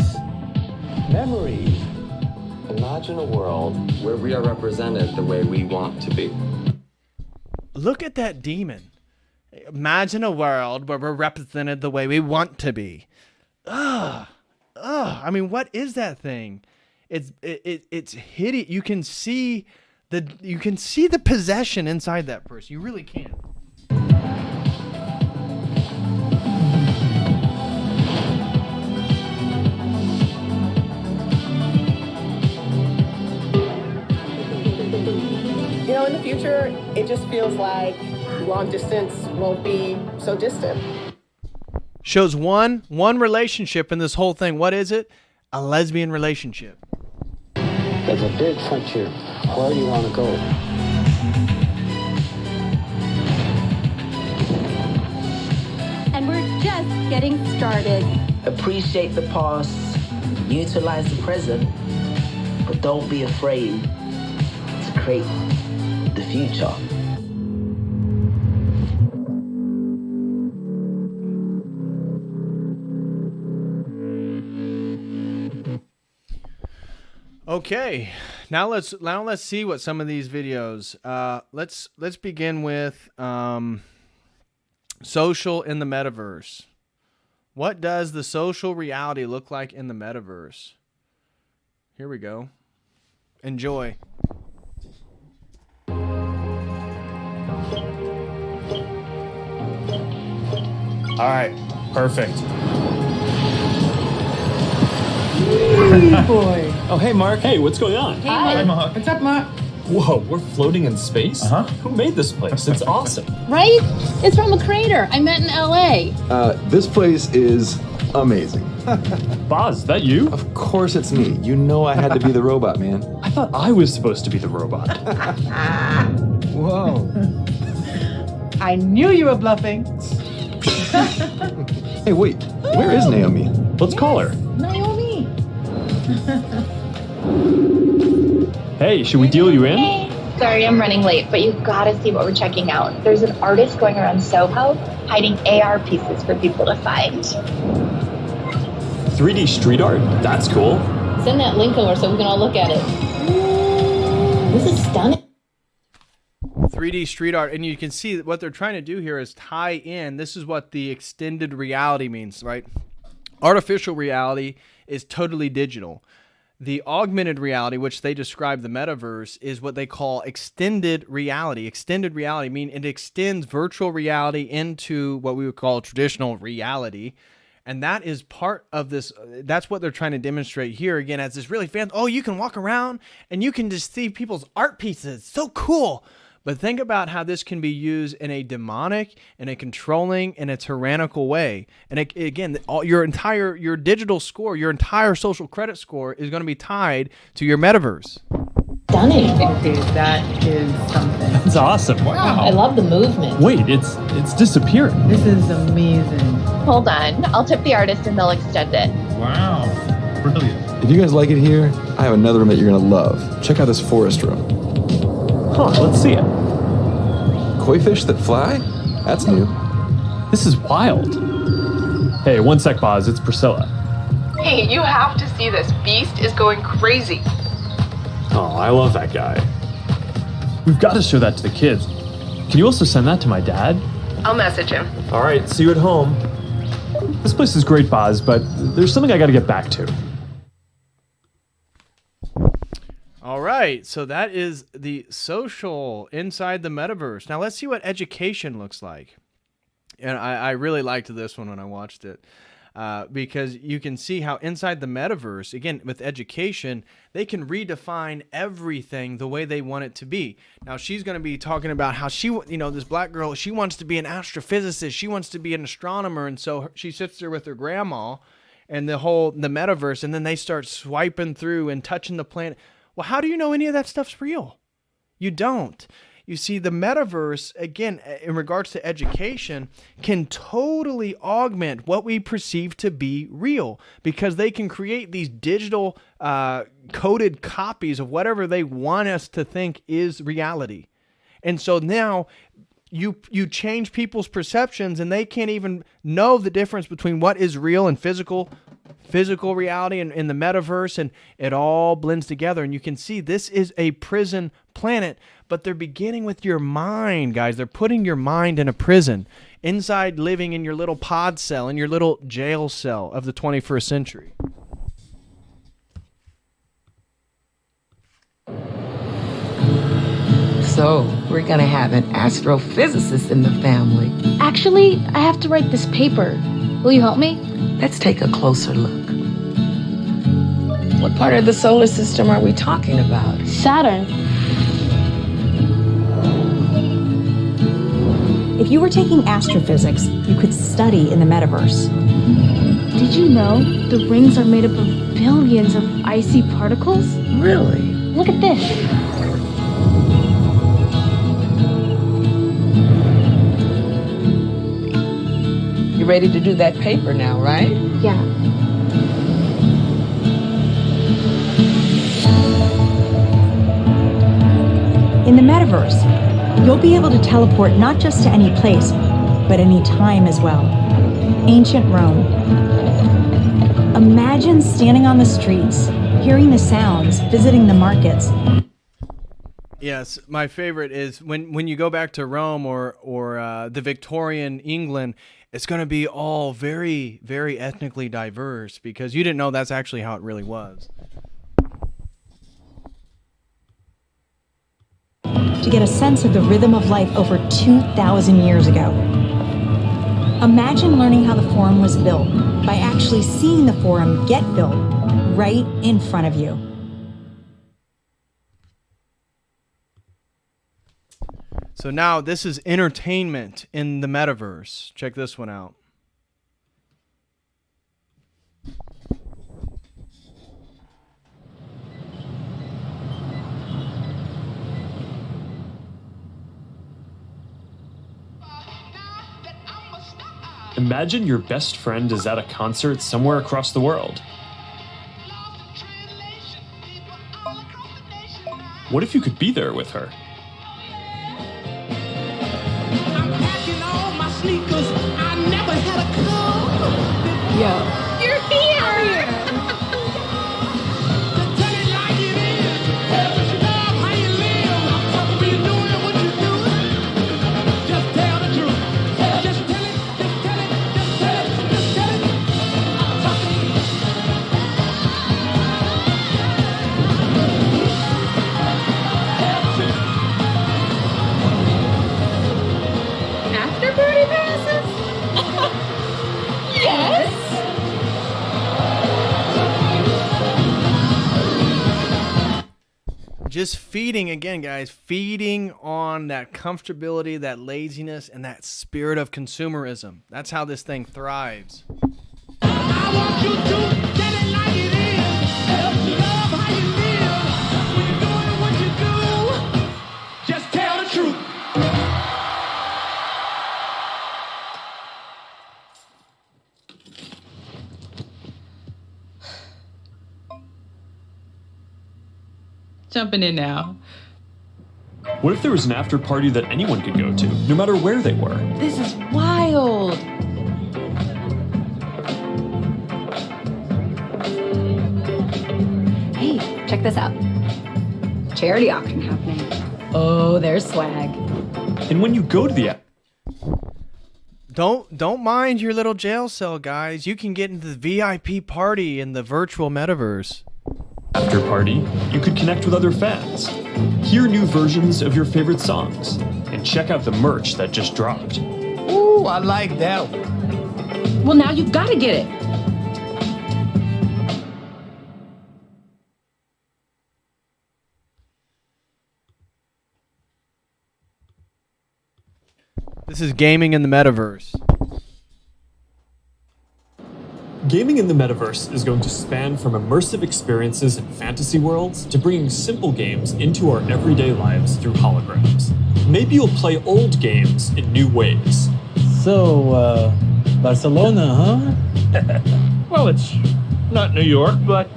memories. Imagine a world where we are represented the way we want to be. Look at that demon. Imagine a world where we're represented the way we want to be. I mean, what is that thing? It's hideous. You can see the possession inside that person. You really can. You know, in the future, it just feels like long distance won't be so distant. Shows one relationship in this whole thing. What is it? A lesbian relationship. There's a big frontier. Where do you want to go? And we're just getting started. Appreciate the past, utilize the present, but don't be afraid to create the future. Okay, now let's see what some of these videos. Let's begin with social in the metaverse. What does the social reality look like in the metaverse? Here we go. Enjoy. All right, perfect. Boy. Oh, hey, Mark. Hey, what's going on? Hi, Mark. What's up, Mark? Whoa, we're floating in space? Uh-huh. Who made this place? It's awesome. Right? It's from a crater I met in LA. This place is amazing. Boz, is that you? Of course it's me. You know I had to be the robot, man. I thought I was supposed to be the robot. Whoa. I knew you were bluffing. Hey, wait. Where is Naomi? Let's call her. Naomi. Hey, should we deal you in? Hey, sorry I'm running late, but you've got to see what we're checking out. There's an artist going around Soho hiding AR pieces for people to find. 3D street art? That's cool. Send that link over so we can all look at it. This is stunning. 3D street art, and you can see that what they're trying to do here is tie in. This is what the extended reality means, right? Artificial reality is totally digital. The augmented reality, which they describe the metaverse, is what they call extended reality. Extended reality means it extends virtual reality into what we would call traditional reality. And that is part of this. That's what they're trying to demonstrate here again as this really fancy. Oh, you can walk around and you can just see people's art pieces. So cool. But think about how this can be used in a demonic, in a controlling, in a tyrannical way. And again, your digital score, your entire social credit score is going to be tied to your metaverse. Stunning. Okay, that is something. That's awesome. Wow. I love the movement. Wait, it's disappearing. This is amazing. Hold on. I'll tip the artist and they'll extend it. Wow. Brilliant. If you guys like it here, I have another room that you're gonna love. Check out this forest room. Huh, let's see it. Koi fish that fly? That's new. This is wild. Hey, one sec, Boz. It's Priscilla. Hey, you have to see this. Beast is going crazy. Oh, I love that guy. We've got to show that to the kids. Can you also send that to my dad? I'll message him. All right, see you at home. This place is great, Boz, but there's something I got to get back to. All right, so that is the social inside the metaverse. Now let's see what education looks like. And I really liked this one when I watched it because you can see how inside the metaverse, again, with education, they can redefine everything the way they want it to be. Now she's going to be talking about how this black girl, she wants to be an astrophysicist. She wants to be an astronomer. And so she sits there with her grandma and the metaverse, and then they start swiping through and touching the planet. Well, how do you know any of that stuff's real? You don't. You see, the metaverse, again, in regards to education, can totally augment what we perceive to be real because they can create these digital coded copies of whatever they want us to think is reality. And so now you change people's perceptions and they can't even know the difference between what is real and physical reality and in the metaverse, and it all blends together. And you can see this is a prison planet, but they're beginning with your mind, guys. They're putting your mind in a prison, inside living in your little pod cell, in your little jail cell of the 21st century. So, we're gonna have an astrophysicist in the family. Actually, I have to write this paper. Will you help me? Let's take a closer look. What part of the solar system are we talking about? Saturn. If you were taking astrophysics, you could study in the metaverse. Did you know the rings are made up of billions of icy particles? Really? Look at this. You ready to do that paper now, right? Yeah. In the metaverse, you'll be able to teleport not just to any place, but any time as well. Ancient Rome. Imagine standing on the streets, hearing the sounds, visiting the markets. Yes, my favorite is when you go back to Rome or the Victorian England, it's going to be all very, very ethnically diverse because you didn't know that's actually how it really was. To get a sense of the rhythm of life over 2,000 years ago. Imagine learning how the Forum was built by actually seeing the Forum get built right in front of you. So now this is entertainment in the metaverse. Check this one out. Imagine your best friend is at a concert somewhere across the world. What if you could be there with her? Yo, you're here! After party passes? Yes! Just feeding, again, guys, feeding on that comfortability, that laziness, and that spirit of consumerism. That's how this thing thrives. I want you to get it like it is. Love how you live. When you're doing what you do, just tell the truth. Jumping in now. What if there was an after party that anyone could go to, no matter where they were? This is wild. Hey, check this out. Charity auction happening. Oh, there's swag. And when you go to the Don't mind your little jail cell, guys. You can get into the VIP party in the virtual metaverse. after party, you could connect with other fans, hear new versions of your favorite songs, and check out the merch that just dropped. Ooh, I like that one. Well, now you've got to get it. This is gaming in the metaverse. Gaming in the metaverse is going to span from immersive experiences in fantasy worlds to bringing simple games into our everyday lives through holograms. Maybe you'll play old games in new ways. So, Barcelona, huh? Well, it's not New York, but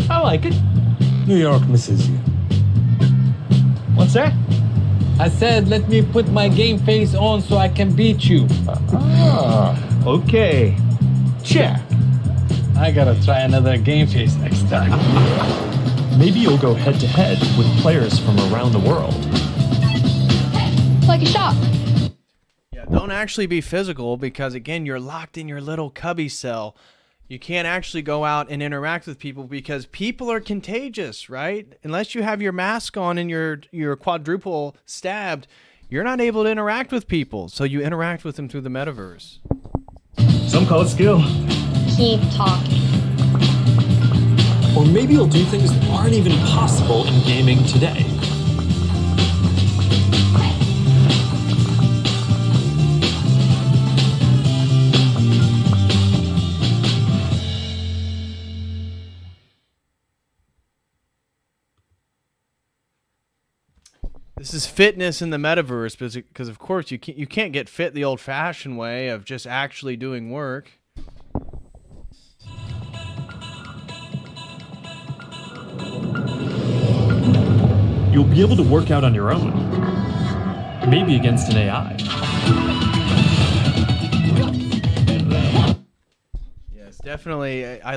I like it. New York misses you. What's that? I said, let me put my game face on so I can beat you. Okay. Check. I gotta try another game face next time. Maybe you'll go head to head with players from around the world. Like a shop. Yeah, don't actually be physical because, again, you're locked in your little cubby cell. You can't actually go out and interact with people because people are contagious, right? Unless you have your mask on and your quadruple stabbed, you're not able to interact with people. So you interact with them through the metaverse. Some call it skill. Keep talking. Or maybe you'll do things that aren't even possible in gaming today. This is fitness in the metaverse because of course, you can't get fit the old-fashioned way of just actually doing work. You'll be able to work out on your own. Maybe against an AI. Yes, definitely. I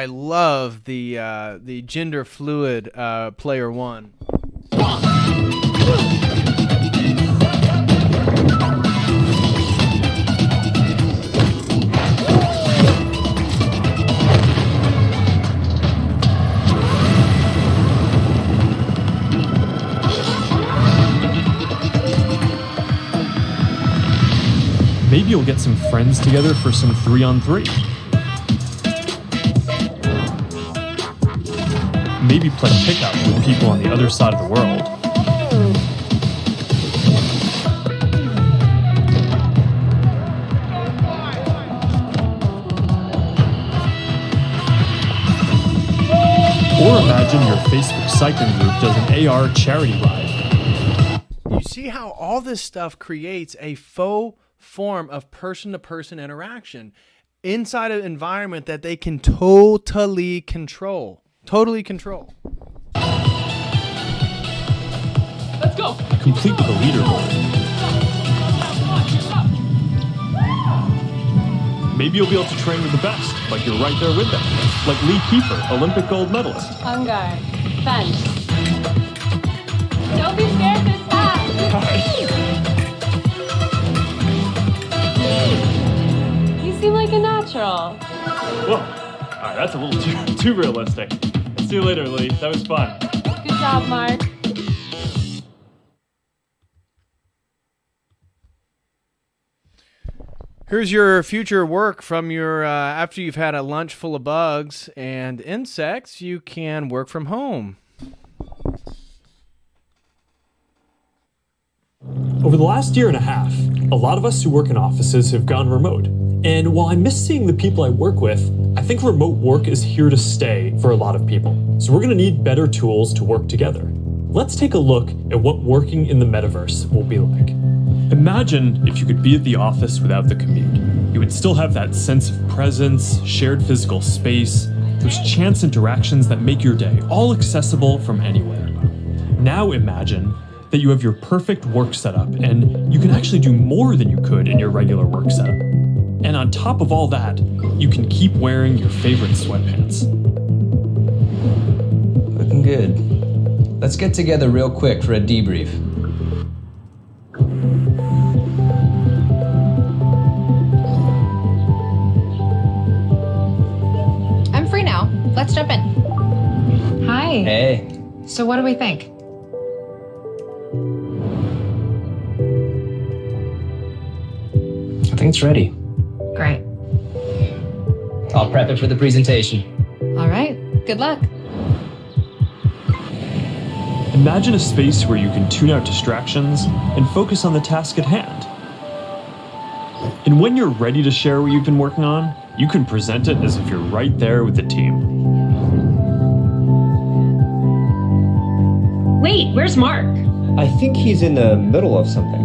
love the gender fluid player one. Maybe you'll get some friends together for some 3-on-3. Maybe play pickup with people on the other side of the world. imagine your Facebook cycling group does an AR charity ride. You see how all this stuff creates a faux form of person-to-person interaction inside an environment that they can totally control. Totally control. Let's go. Complete with a leaderboard. Maybe you'll be able to train with the best, like you're right there with them. Like Lee Kiefer, Olympic gold medalist. Hunger. Bench. Don't be scared this time. You seem like a natural. Whoa. All right, that's a little too realistic. See you later, Lee. That was fun. Good job, Mark. Here's your future work from your, after you've had a lunch full of bugs and insects, you can work from home. Over the last year and a half, a lot of us who work in offices have gone remote. And while I miss seeing the people I work with, I think remote work is here to stay for a lot of people. So we're gonna need better tools to work together. Let's take a look at what working in the metaverse will be like. Imagine if you could be at the office without the commute. You would still have that sense of presence, shared physical space, those chance interactions that make your day all accessible from anywhere. Now imagine that you have your perfect work setup and you can actually do more than you could in your regular work setup. And on top of all that, you can keep wearing your favorite sweatpants. Looking good. Let's get together real quick for a debrief. I'm free now. Let's jump in. Hi. Hey. So what do we think? I think it's ready. Great. I'll prep it for the presentation. All right. Good luck. Imagine a space where you can tune out distractions and focus on the task at hand. And when you're ready to share what you've been working on, you can present it as if you're right there with the team. Wait, where's Mark? I think he's in the middle of something.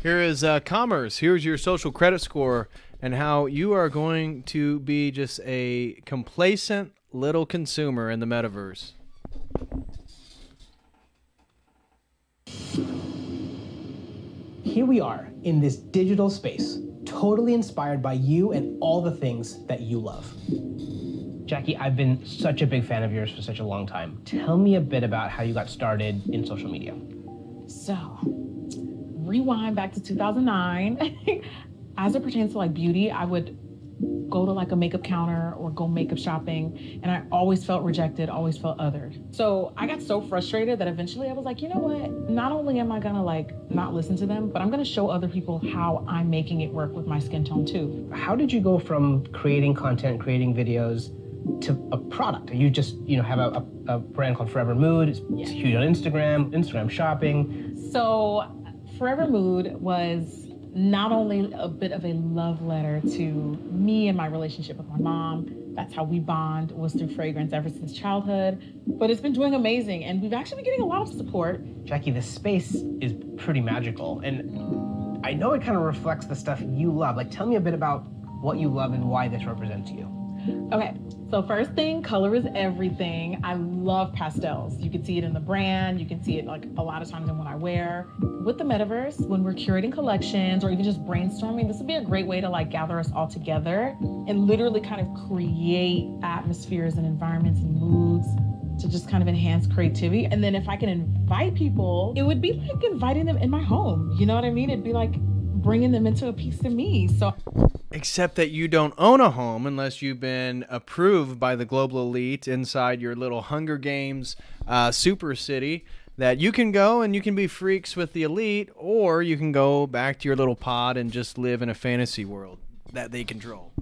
Here is commerce. Here's your social credit score and how you are going to be just a complacent little consumer in the metaverse. Here we are in this digital space, totally inspired by you and all the things that you love. Jackie, I've been such a big fan of yours for such a long time. Tell me a bit about how you got started in social media. So, rewind back to 2009. As it pertains to like beauty, I would go to like a makeup counter or go makeup shopping, and I always felt rejected, always felt othered. So I got so frustrated that eventually I was like, you know what? Not only am I gonna like not listen to them, but I'm gonna show other people how I'm making it work with my skin tone too. How did you go from creating content, creating videos, to a product? You just, have a brand called Forever Mood. It's huge on Instagram shopping. So Forever Mood was not only a bit of a love letter to me and my relationship with my mom. That's how we bond, was through fragrance ever since childhood. But it's been doing amazing, and we've actually been getting a lot of support. Jackie, this space is pretty magical, and I know it kind of reflects the stuff you love. Like, tell me a bit about what you love and why this represents you. Okay, so first thing, color is everything. I love pastels. You can see it in the brand. You can see it like a lot of times in what I wear. With the metaverse, when we're curating collections or even just brainstorming, this would be a great way to like gather us all together and literally kind of create atmospheres and environments and moods to just kind of enhance creativity. And then if I can invite people, it would be like inviting them in my home. You know what I mean? It'd be like bringing them into a piece of me. So. Except that you don't own a home unless you've been approved by the global elite inside your little Hunger Games super city, that you can go and you can be freaks with the elite, or you can go back to your little pod and just live in a fantasy world that they control.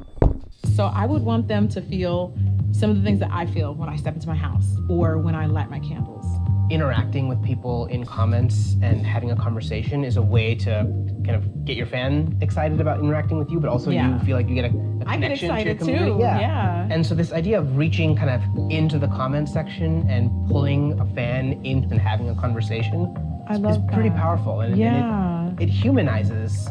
So I would want them to feel some of the things that I feel when I step into my house or when I light my candles. interacting with people in comments and having a conversation is a way to kind of get your fan excited about interacting with you, but also you feel like you get a I get connection to your excited community. too. Yeah. And so this idea of reaching kind of into the comment section and pulling a fan in and having a conversation is pretty powerful. And it humanizes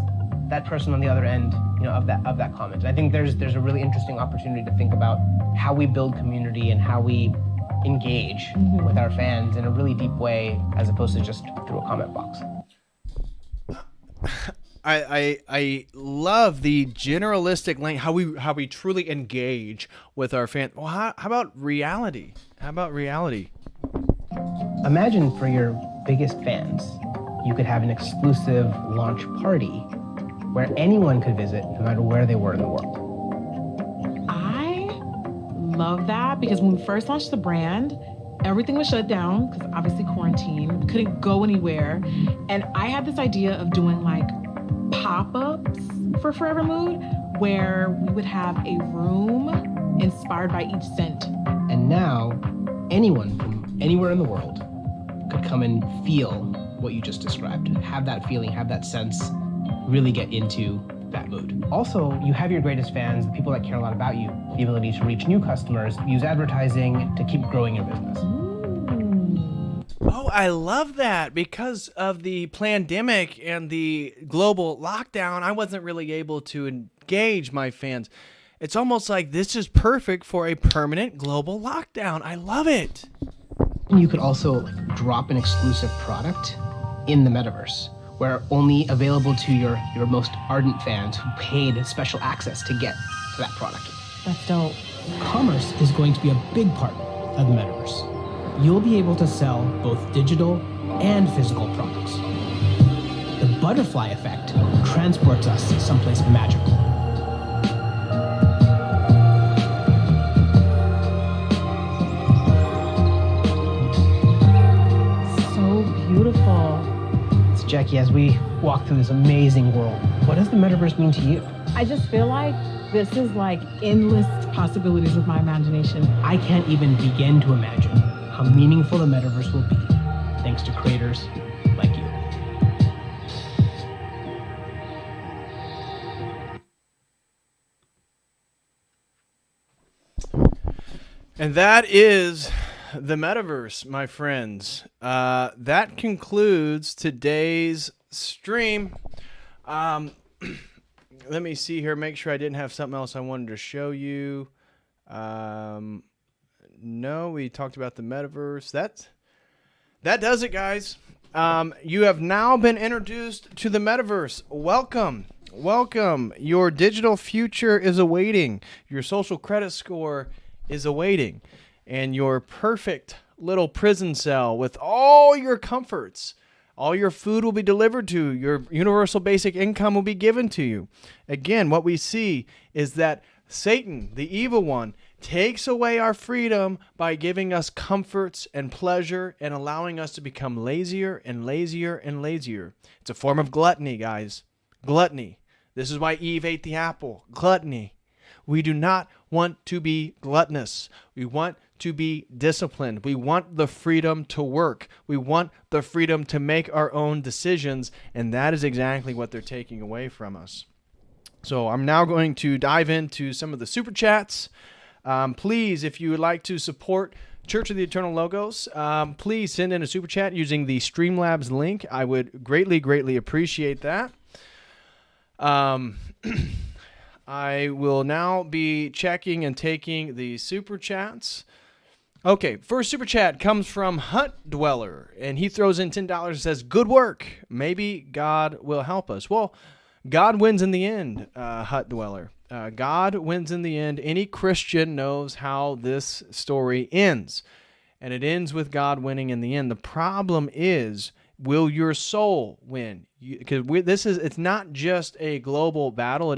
that person on the other end, of that comment. And I think there's a really interesting opportunity to think about how we build community and how we engage with our fans in a really deep way, as opposed to just through a comment box. I love the generalistic lane, how we truly engage with our fans. Well, how about reality? Imagine for your biggest fans, you could have an exclusive launch party where anyone could visit, no matter where they were in the world. I love that, because when we first launched the brand, everything was shut down because obviously quarantine. We couldn't go anywhere. And I had this idea of doing like pop-ups for Forever Mood, where we would have a room inspired by each scent. And now, anyone from anywhere in the world could come and feel what you just described, have that feeling, have that sense, really get into that mood. Also, you have your greatest fans, the people that care a lot about you, the ability to reach new customers, use advertising to keep growing your business. Oh, I love that. Because of the pandemic and the global lockdown, I wasn't really able to engage my fans. It's almost like this is perfect for a permanent global lockdown. I love it. You could also drop an exclusive product in the metaverse, where only available to your most ardent fans who paid special access to get to that product. That's dope. Commerce is going to be a big part of the metaverse. You'll be able to sell both digital and physical products. The butterfly effect transports us someplace magical. So beautiful. Jackie, as we walk through this amazing world, what does the metaverse mean to you? I just feel like this is like endless possibilities with my imagination. I can't even begin to imagine how meaningful the metaverse will be thanks to creators like you. And that is the metaverse, my friends. That concludes today's stream. Let me see here, make sure I didn't have something else I wanted to show you. No, we talked about the metaverse. That does it, guys. You have now been introduced to the metaverse. Welcome. Your digital future is awaiting. Your social credit score is awaiting. And your perfect little prison cell with all your comforts. All your food will be delivered to you. Your universal basic income will be given to you. Again, what we see is that Satan, the evil one, takes away our freedom by giving us comforts and pleasure and allowing us to become lazier and lazier and lazier. It's a form of gluttony, guys. Gluttony. This is why Eve ate the apple. Gluttony. We do not want to be gluttonous. We want to be disciplined. We want the freedom to work. We want the freedom to make our own decisions, and that is exactly what they're taking away from us. So I'm now going to dive into some of the super chats. Please, if you would like to support Church of the Eternal Logos, please send in a super chat using the Streamlabs link. I would greatly appreciate that. I will now be checking and taking the super chats. Okay, first super chat comes from Hut Dweller, and he throws in $10 and says, "Good work. Maybe God will help us." Well, God wins in the end, Hut Dweller. God wins in the end. Any Christian knows how this story ends, and it ends with God winning in the end. The problem is, will your soul win? Because it's not just a global battle.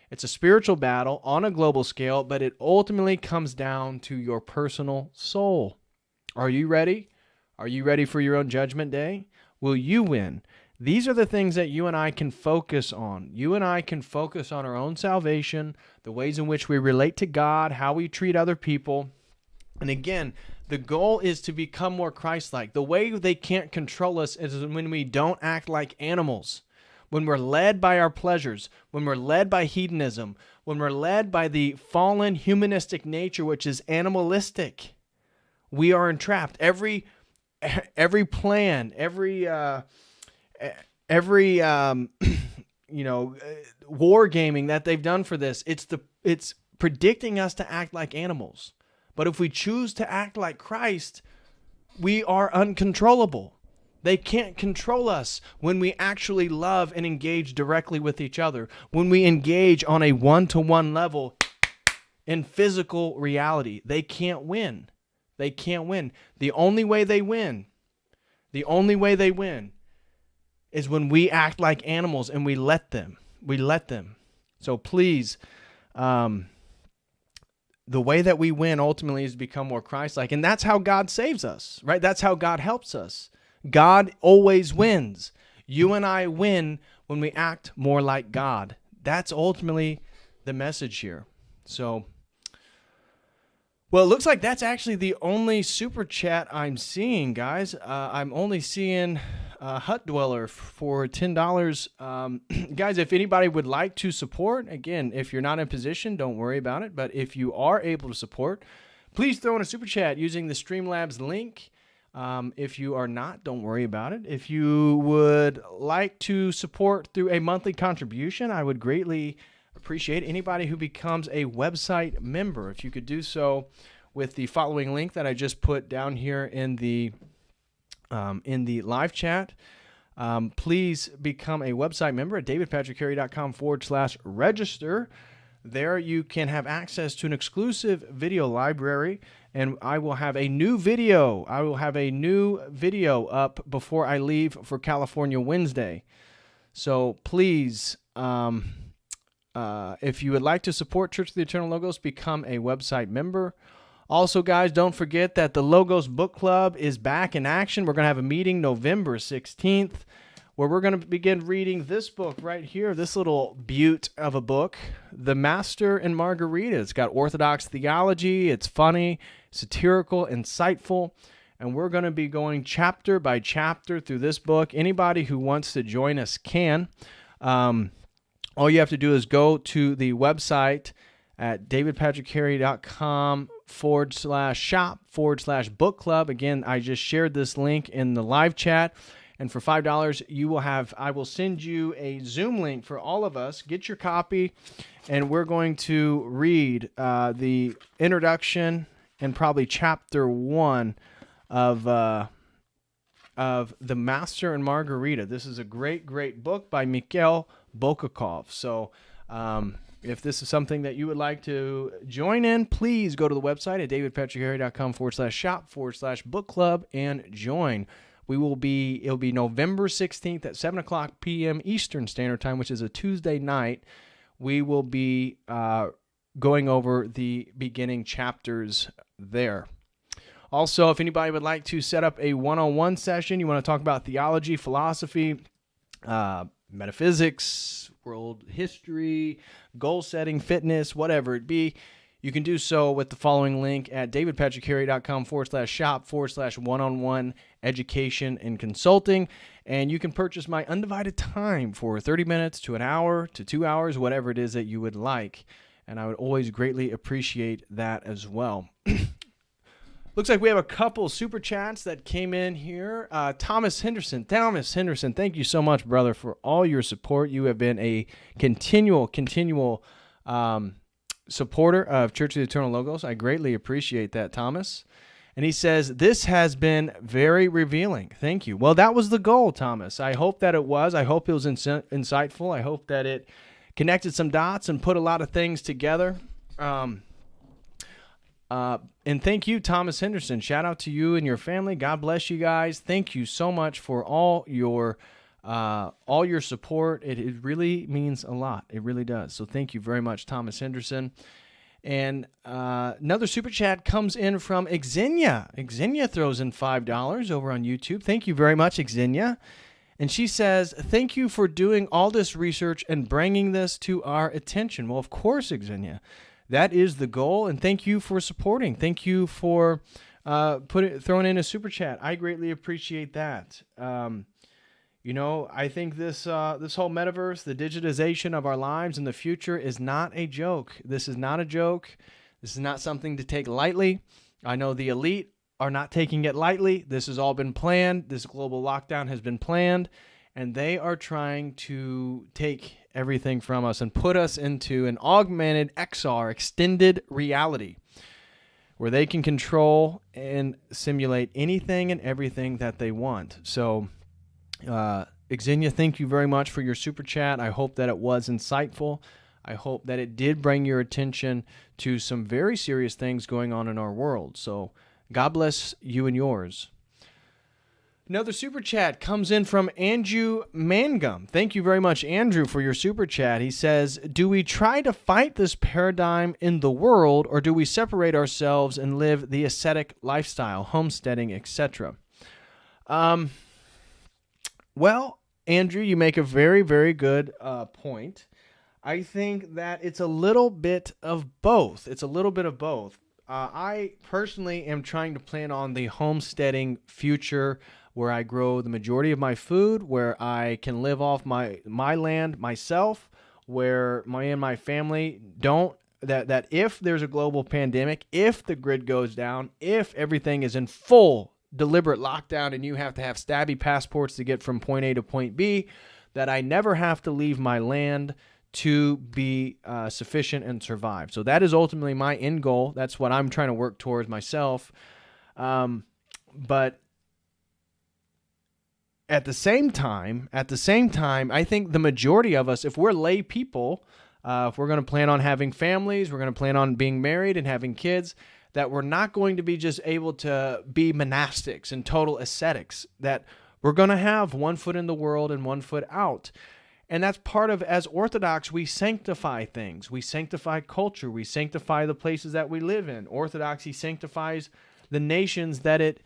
It's a spiritual battle on a global scale, but it ultimately comes down to your personal soul. Are you ready? Are you ready for your own judgment day? Will you win? These are the things that you and I can focus on. You and I can focus on our own salvation, the ways in which we relate to God, how we treat other people. And again, The goal is to become more Christ-like. The way they can't control us is when we don't act like animals, when we're led by our pleasures, when we're led by hedonism, when we're led by the fallen humanistic nature, which is animalistic. We are entrapped. Every plan, every war gaming that they've done for this, it's predicting us to act like animals. But if we choose to act like Christ, we are uncontrollable. They can't control us when we actually love and engage directly with each other, when we engage on a one-to-one level in physical reality. They can't win. They can't win. The only way they win is when we act like animals and we let them. So please, the way that we win ultimately is to become more Christ-like. And that's how God saves us, right? That's how God helps us. God always wins. You and I win when we act more like God. That's ultimately the message here. So, well, it looks like that's actually the only super chat I'm seeing, guys. I'm only seeing Hut Dweller for $10. Guys, if anybody would like to support, again, if you're not in position, don't worry about it. But if you are able to support, please throw in a super chat using the Streamlabs link. If you are not, don't worry about it. If you would like to support through a monthly contribution, I would greatly appreciate anybody who becomes a website member. If you could do so with the following link that I just put down here in the live chat. Please become a website member at davidpatrickcarey.com/register. There you can have access to an exclusive video library, and I will have a new video. Up before I leave for California Wednesday. So please, if you would like to support Church of the Eternal Logos, become a website member. Also, guys, don't forget that the Logos Book Club is back in action. We're going to have a meeting November 16th where we're going to begin reading this book right here, this little beaut of a book, The Master and Margarita. It's got orthodox theology. It's funny, satirical, insightful, and we're going to be going chapter by chapter through this book. Anybody who wants to join us can. All you have to do is go to the website at davidpatrickcarey.com/shop/book club. Again, I just shared this link in the live chat. And for $5, I will send you a Zoom link for all of us. Get your copy, and we're going to read the introduction and probably chapter 1 of The Master and Margarita. This is a great, great book by Mikhail Bulgakov. So if this is something that you would like to join in, please go to the website at davidpatrickcarey.com/shop/book club and join. It'll be November 16th at 7 o'clock p.m. Eastern Standard Time, which is a Tuesday night. We will be going over the beginning chapters there. Also, if anybody would like to set up a one-on-one session, you want to talk about theology, philosophy, metaphysics, world history, goal setting, fitness, whatever it be, you can do so with the following link at davidpatrickcarey.com/shop/one-on-one education and consulting. And you can purchase my undivided time for 30 minutes to an hour to 2 hours, whatever it is that you would like. And I would always greatly appreciate that as well. Looks like we have a couple super chats that came in here. Thomas Henderson, thank you so much, brother, for all your support. You have been a continual supporter of Church of the Eternal Logos. I greatly appreciate that, Thomas. And he says, this has been very revealing. Thank you. Well, that was the goal, Thomas. I hope that it was. I hope it was insightful. I hope that it connected some dots and put a lot of things together. And thank you, Thomas Henderson. Shout out to you and your family. God bless you guys. Thank you so much for all your support. It really means a lot. It really does. So thank you very much, Thomas Henderson. And another super chat comes in from Xenia. Xenia throws in $5 over on YouTube. Thank you very much, Xenia. And she says, thank you for doing all this research and bringing this to our attention. Well, of course, Xenia. That is the goal, and thank you for supporting. Thank you for throwing in a super chat. I greatly appreciate that. I think this whole metaverse, the digitization of our lives in the future is not a joke. This is not a joke. This is not something to take lightly. I know the elite are not taking it lightly. This has all been planned. This global lockdown has been planned, and they are trying to take everything from us and put us into an augmented XR, extended reality, where they can control and simulate anything and everything that they want. So, Xenia, thank you very much for your super chat. I hope that it was insightful. I hope that it did bring your attention to some very serious things going on in our world. So God bless you and yours. Another super chat comes in from Andrew Mangum. Thank you very much, Andrew, for your super chat. He says, do we try to fight this paradigm in the world, or do we separate ourselves and live the ascetic lifestyle, homesteading, etc.? Well, Andrew, you make a very, very good point. I think that it's a little bit of both. It's a little bit of both. I personally am trying to plan on the homesteading future where I grow the majority of my food, where I can live off my land myself, where my family don't, that if there's a global pandemic, if the grid goes down, if everything is in full deliberate lockdown and you have to have stabby passports to get from point A to point B, that I never have to leave my land to be sufficient and survive. So that is ultimately my end goal. That's what I'm trying to work towards myself. But at the same time, I think the majority of us, if we're lay people, if we're going to plan on having families, we're going to plan on being married and having kids, that we're not going to be just able to be monastics and total ascetics, that we're going to have one foot in the world and one foot out. And that's part of, as Orthodox, we sanctify things. We sanctify culture. We sanctify the places that we live in. Orthodoxy sanctifies the nations that it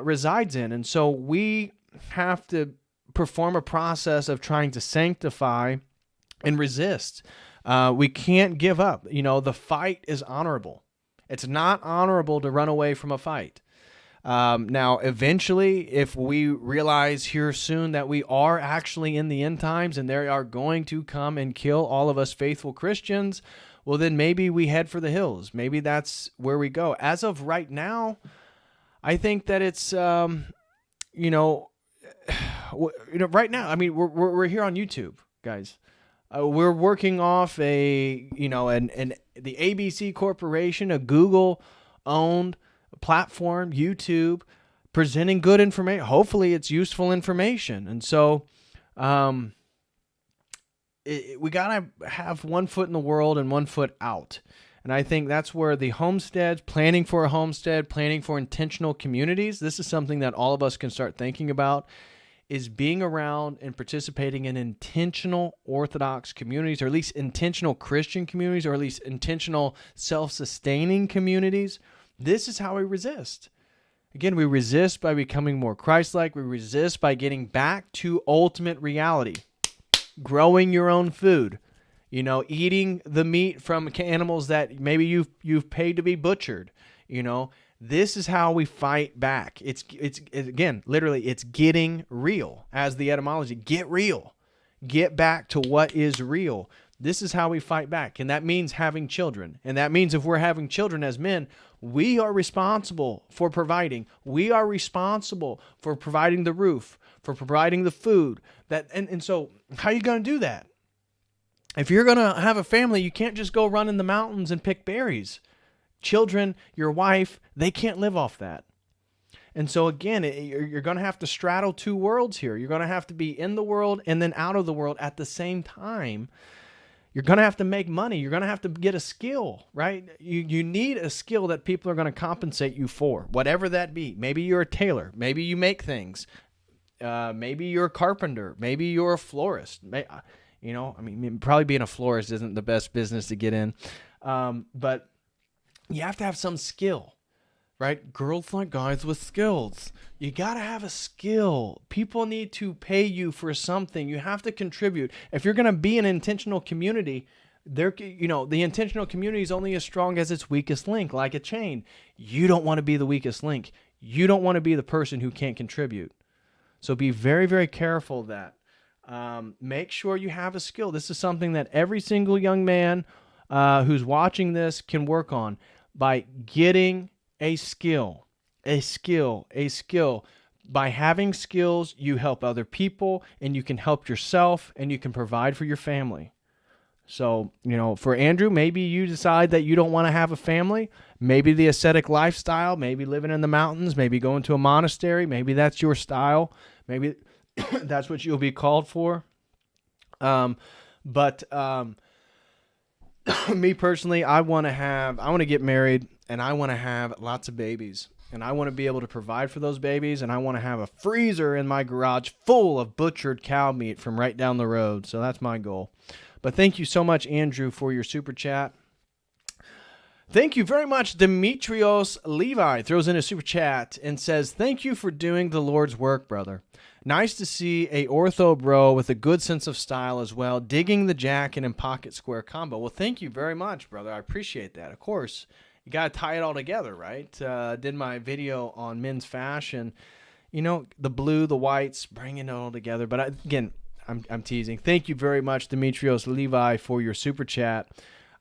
resides in. And so we have to perform a process of trying to sanctify and resist. We can't give up. The fight is honorable. It's not honorable to run away from a fight. Now, eventually, if we realize here soon that we are actually in the end times and they are going to come and kill all of us faithful Christians, well, then maybe we head for the hills. Maybe that's where we go. As of right now, I think that it's, right now, I mean, we're here on YouTube, guys. We're working off the ABC Corporation, a Google-owned platform, YouTube, presenting good information. Hopefully, it's useful information. And so, we gotta have one foot in the world and one foot out. And I think that's where the homesteads, planning for a homestead, planning for intentional communities. This is something that all of us can start thinking about. Is being around and participating in intentional Orthodox communities, or at least intentional Christian communities, or at least intentional self-sustaining communities. This is how we resist. Again, we resist by becoming more Christ-like. We resist by getting back to ultimate reality. Growing your own food. Eating the meat from animals that maybe you've paid to be butchered. This is how we fight back. It's again, literally, it's getting real. As the etymology, get real. Get back to what is real. This is how we fight back. And that means having children. And that means if we're having children as men, we are responsible for providing. We are responsible for providing the roof, for providing the food. And so how are you going to do that? If you're going to have a family, you can't just go run in the mountains and pick berries. Children, your wife, they can't live off that. And so again, you're going to have to straddle two worlds here. You're going to have to be in the world and then out of the world at the same time. You're going to have to make money. You're going to have to get a skill, right? You need a skill that people are going to compensate you for, whatever that be. Maybe you're a tailor. Maybe you make things. Maybe you're a carpenter. Maybe you're a florist. Probably being a florist isn't the best business to get in. But you have to have some skill, right? Girls like guys with skills. You got to have a skill. People need to pay you for something. You have to contribute. If you're going to be an intentional community, the intentional community is only as strong as its weakest link, like a chain. You don't want to be the weakest link. You don't want to be the person who can't contribute. So be very, very careful of that. Make sure you have a skill. This is something that every single young man who's watching this can work on by getting a skill. By having skills, you help other people, and you can help yourself, and you can provide for your family. So, for Andrew, maybe you decide that you don't want to have a family. Maybe the ascetic lifestyle, maybe living in the mountains, maybe going to a monastery. Maybe that's your style. Maybe that's what you'll be called for. But me personally, I want to get married, and I want to have lots of babies. And I want to be able to provide for those babies, and I want to have a freezer in my garage full of butchered cow meat from right down the road. So that's my goal. But thank you so much, Andrew, for your super chat. Thank you very much. Demetrios Levi throws in a super chat and says, thank you for doing the Lord's work, brother. Nice to see a ortho bro with a good sense of style as well, digging the jacket and pocket square combo. Well, thank you very much, brother. I appreciate that. Of course, you got to tie it all together, right? Did my video on men's fashion, the blue, the whites, bringing it all together. But again, I'm teasing. Thank you very much, Demetrios Levi, for your super chat.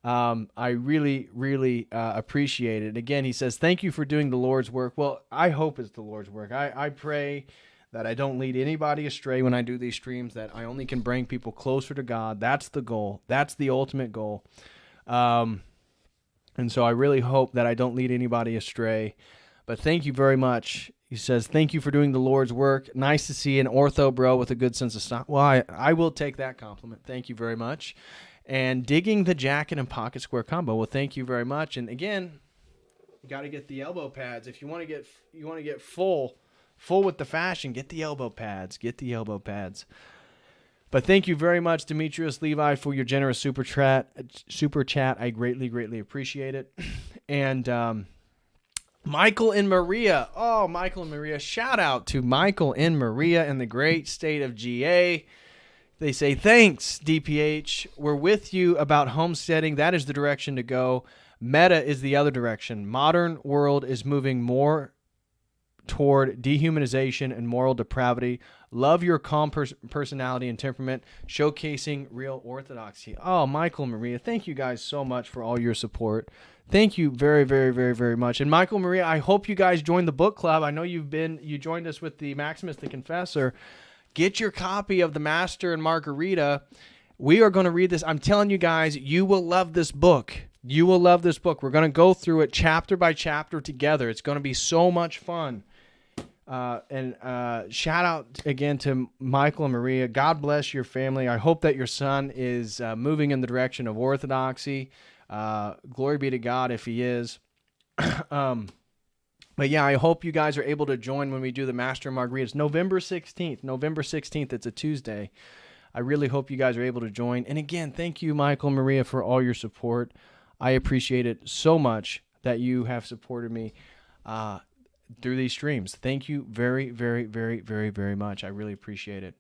I really, really appreciate it. Again, he says, thank you for doing the Lord's work. Well, I hope it's the Lord's work. I pray that I don't lead anybody astray when I do these streams, that I only can bring people closer to God. That's the goal. That's the ultimate goal. And so I really hope that I don't lead anybody astray. But thank you very much. He says, thank you for doing the Lord's work. Nice to see an ortho bro with a good sense of style. Well, I will take that compliment. Thank you very much. And digging the jacket and pocket square combo. Well, thank you very much. And again, you got to get the elbow pads. If you want to get full with the fashion, get the elbow pads. Get the elbow pads. But thank you very much, Demetrius Levi, for your generous super chat. I greatly, greatly appreciate it. And Michael and Maria. Oh, Michael and Maria. Shout out to Michael and Maria in the great state of GA. They say, thanks, DPH. We're with you about homesteading. That is the direction to go. Meta is the other direction. Modern world is moving more toward dehumanization and moral depravity. Love your calm personality and temperament, showcasing real orthodoxy. Oh, Michael and Maria, thank you guys so much for all your support. Thank you very, very, very, very much. And Michael and Maria, I hope you guys joined the book club. I know you joined us with the Maximus the Confessor. Get your copy of The Master and Margarita. We are going to read this. I'm telling you guys, you will love this book. You will love this book. We're going to go through it chapter by chapter together. It's going to be so much fun. And shout out again to Michael and Maria. God bless your family. I hope that your son is moving in the direction of orthodoxy. Glory be to God if he is. But yeah, I hope you guys are able to join when we do the Master and Margarita. It's November 16th. November 16th. It's a Tuesday. I really hope you guys are able to join. And again, thank you, Michael and Maria, for all your support. I appreciate it so much that you have supported me through these streams. Thank you very, very, very, very, very much. I really appreciate it.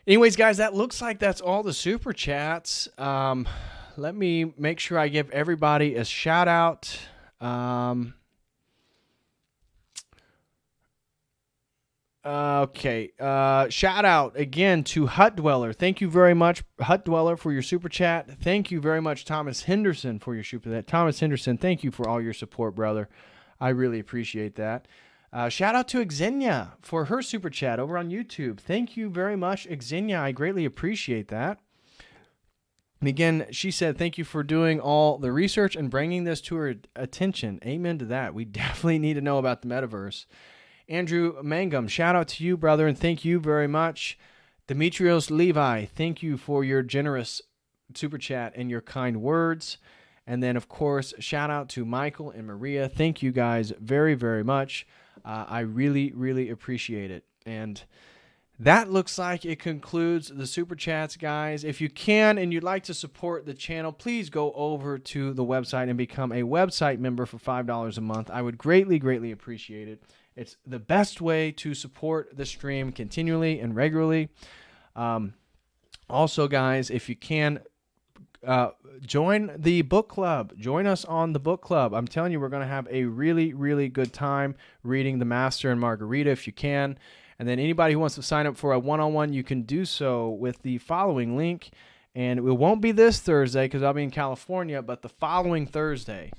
Anyways, guys, that looks like that's all the super chats. Let me make sure I give everybody a shout out. Okay. Shout out again to Hut Dweller. Thank you very much, Hut Dweller, for your super chat. Thank you very much, Thomas Henderson, for your super chat. Thomas Henderson, thank you for all your support, brother. I really appreciate that. Shout out to Xenia for her super chat over on YouTube. Thank you very much, Xenia. I greatly appreciate that. And again, she said, thank you for doing all the research and bringing this to her attention. Amen to that. We definitely need to know about the metaverse. Andrew Mangum, shout out to you, brother, and thank you very much. Demetrios Levi, thank you for your generous super chat and your kind words. And then, of course, shout out to Michael and Maria. Thank you guys very, very much. I really, really appreciate it. And that looks like it concludes the super chats, guys. If you can and you'd like to support the channel, please go over to the website and become a website member for $5 a month. I would greatly, greatly appreciate it. It's the best way to support the stream continually and regularly. Also, guys, if you can, join the book club. Join us on the book club. I'm telling you, we're going to have a really, really good time reading The Master and Margarita if you can. And then anybody who wants to sign up for a one-on-one, you can do so with the following link. And it won't be this Thursday because I'll be in California, but the following Thursday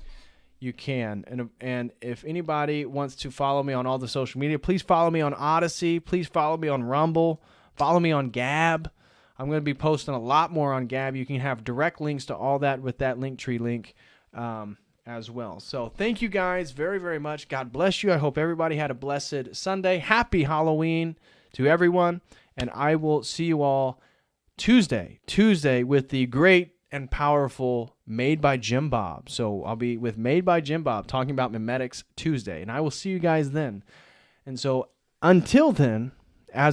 you can. And if anybody wants to follow me on all the social media, please follow me on Odyssey. Please follow me on Rumble. Follow me on Gab. I'm going to be posting a lot more on Gab. You can have direct links to all that with that Linktree link as well. So thank you guys very, very much. God bless you. I hope everybody had a blessed Sunday. Happy Halloween to everyone. And I will see you all Tuesday with the great and powerful Made by Jim Bob. So I'll be with Made by Jim Bob talking about memetics Tuesday. And I will see you guys then. And so until then,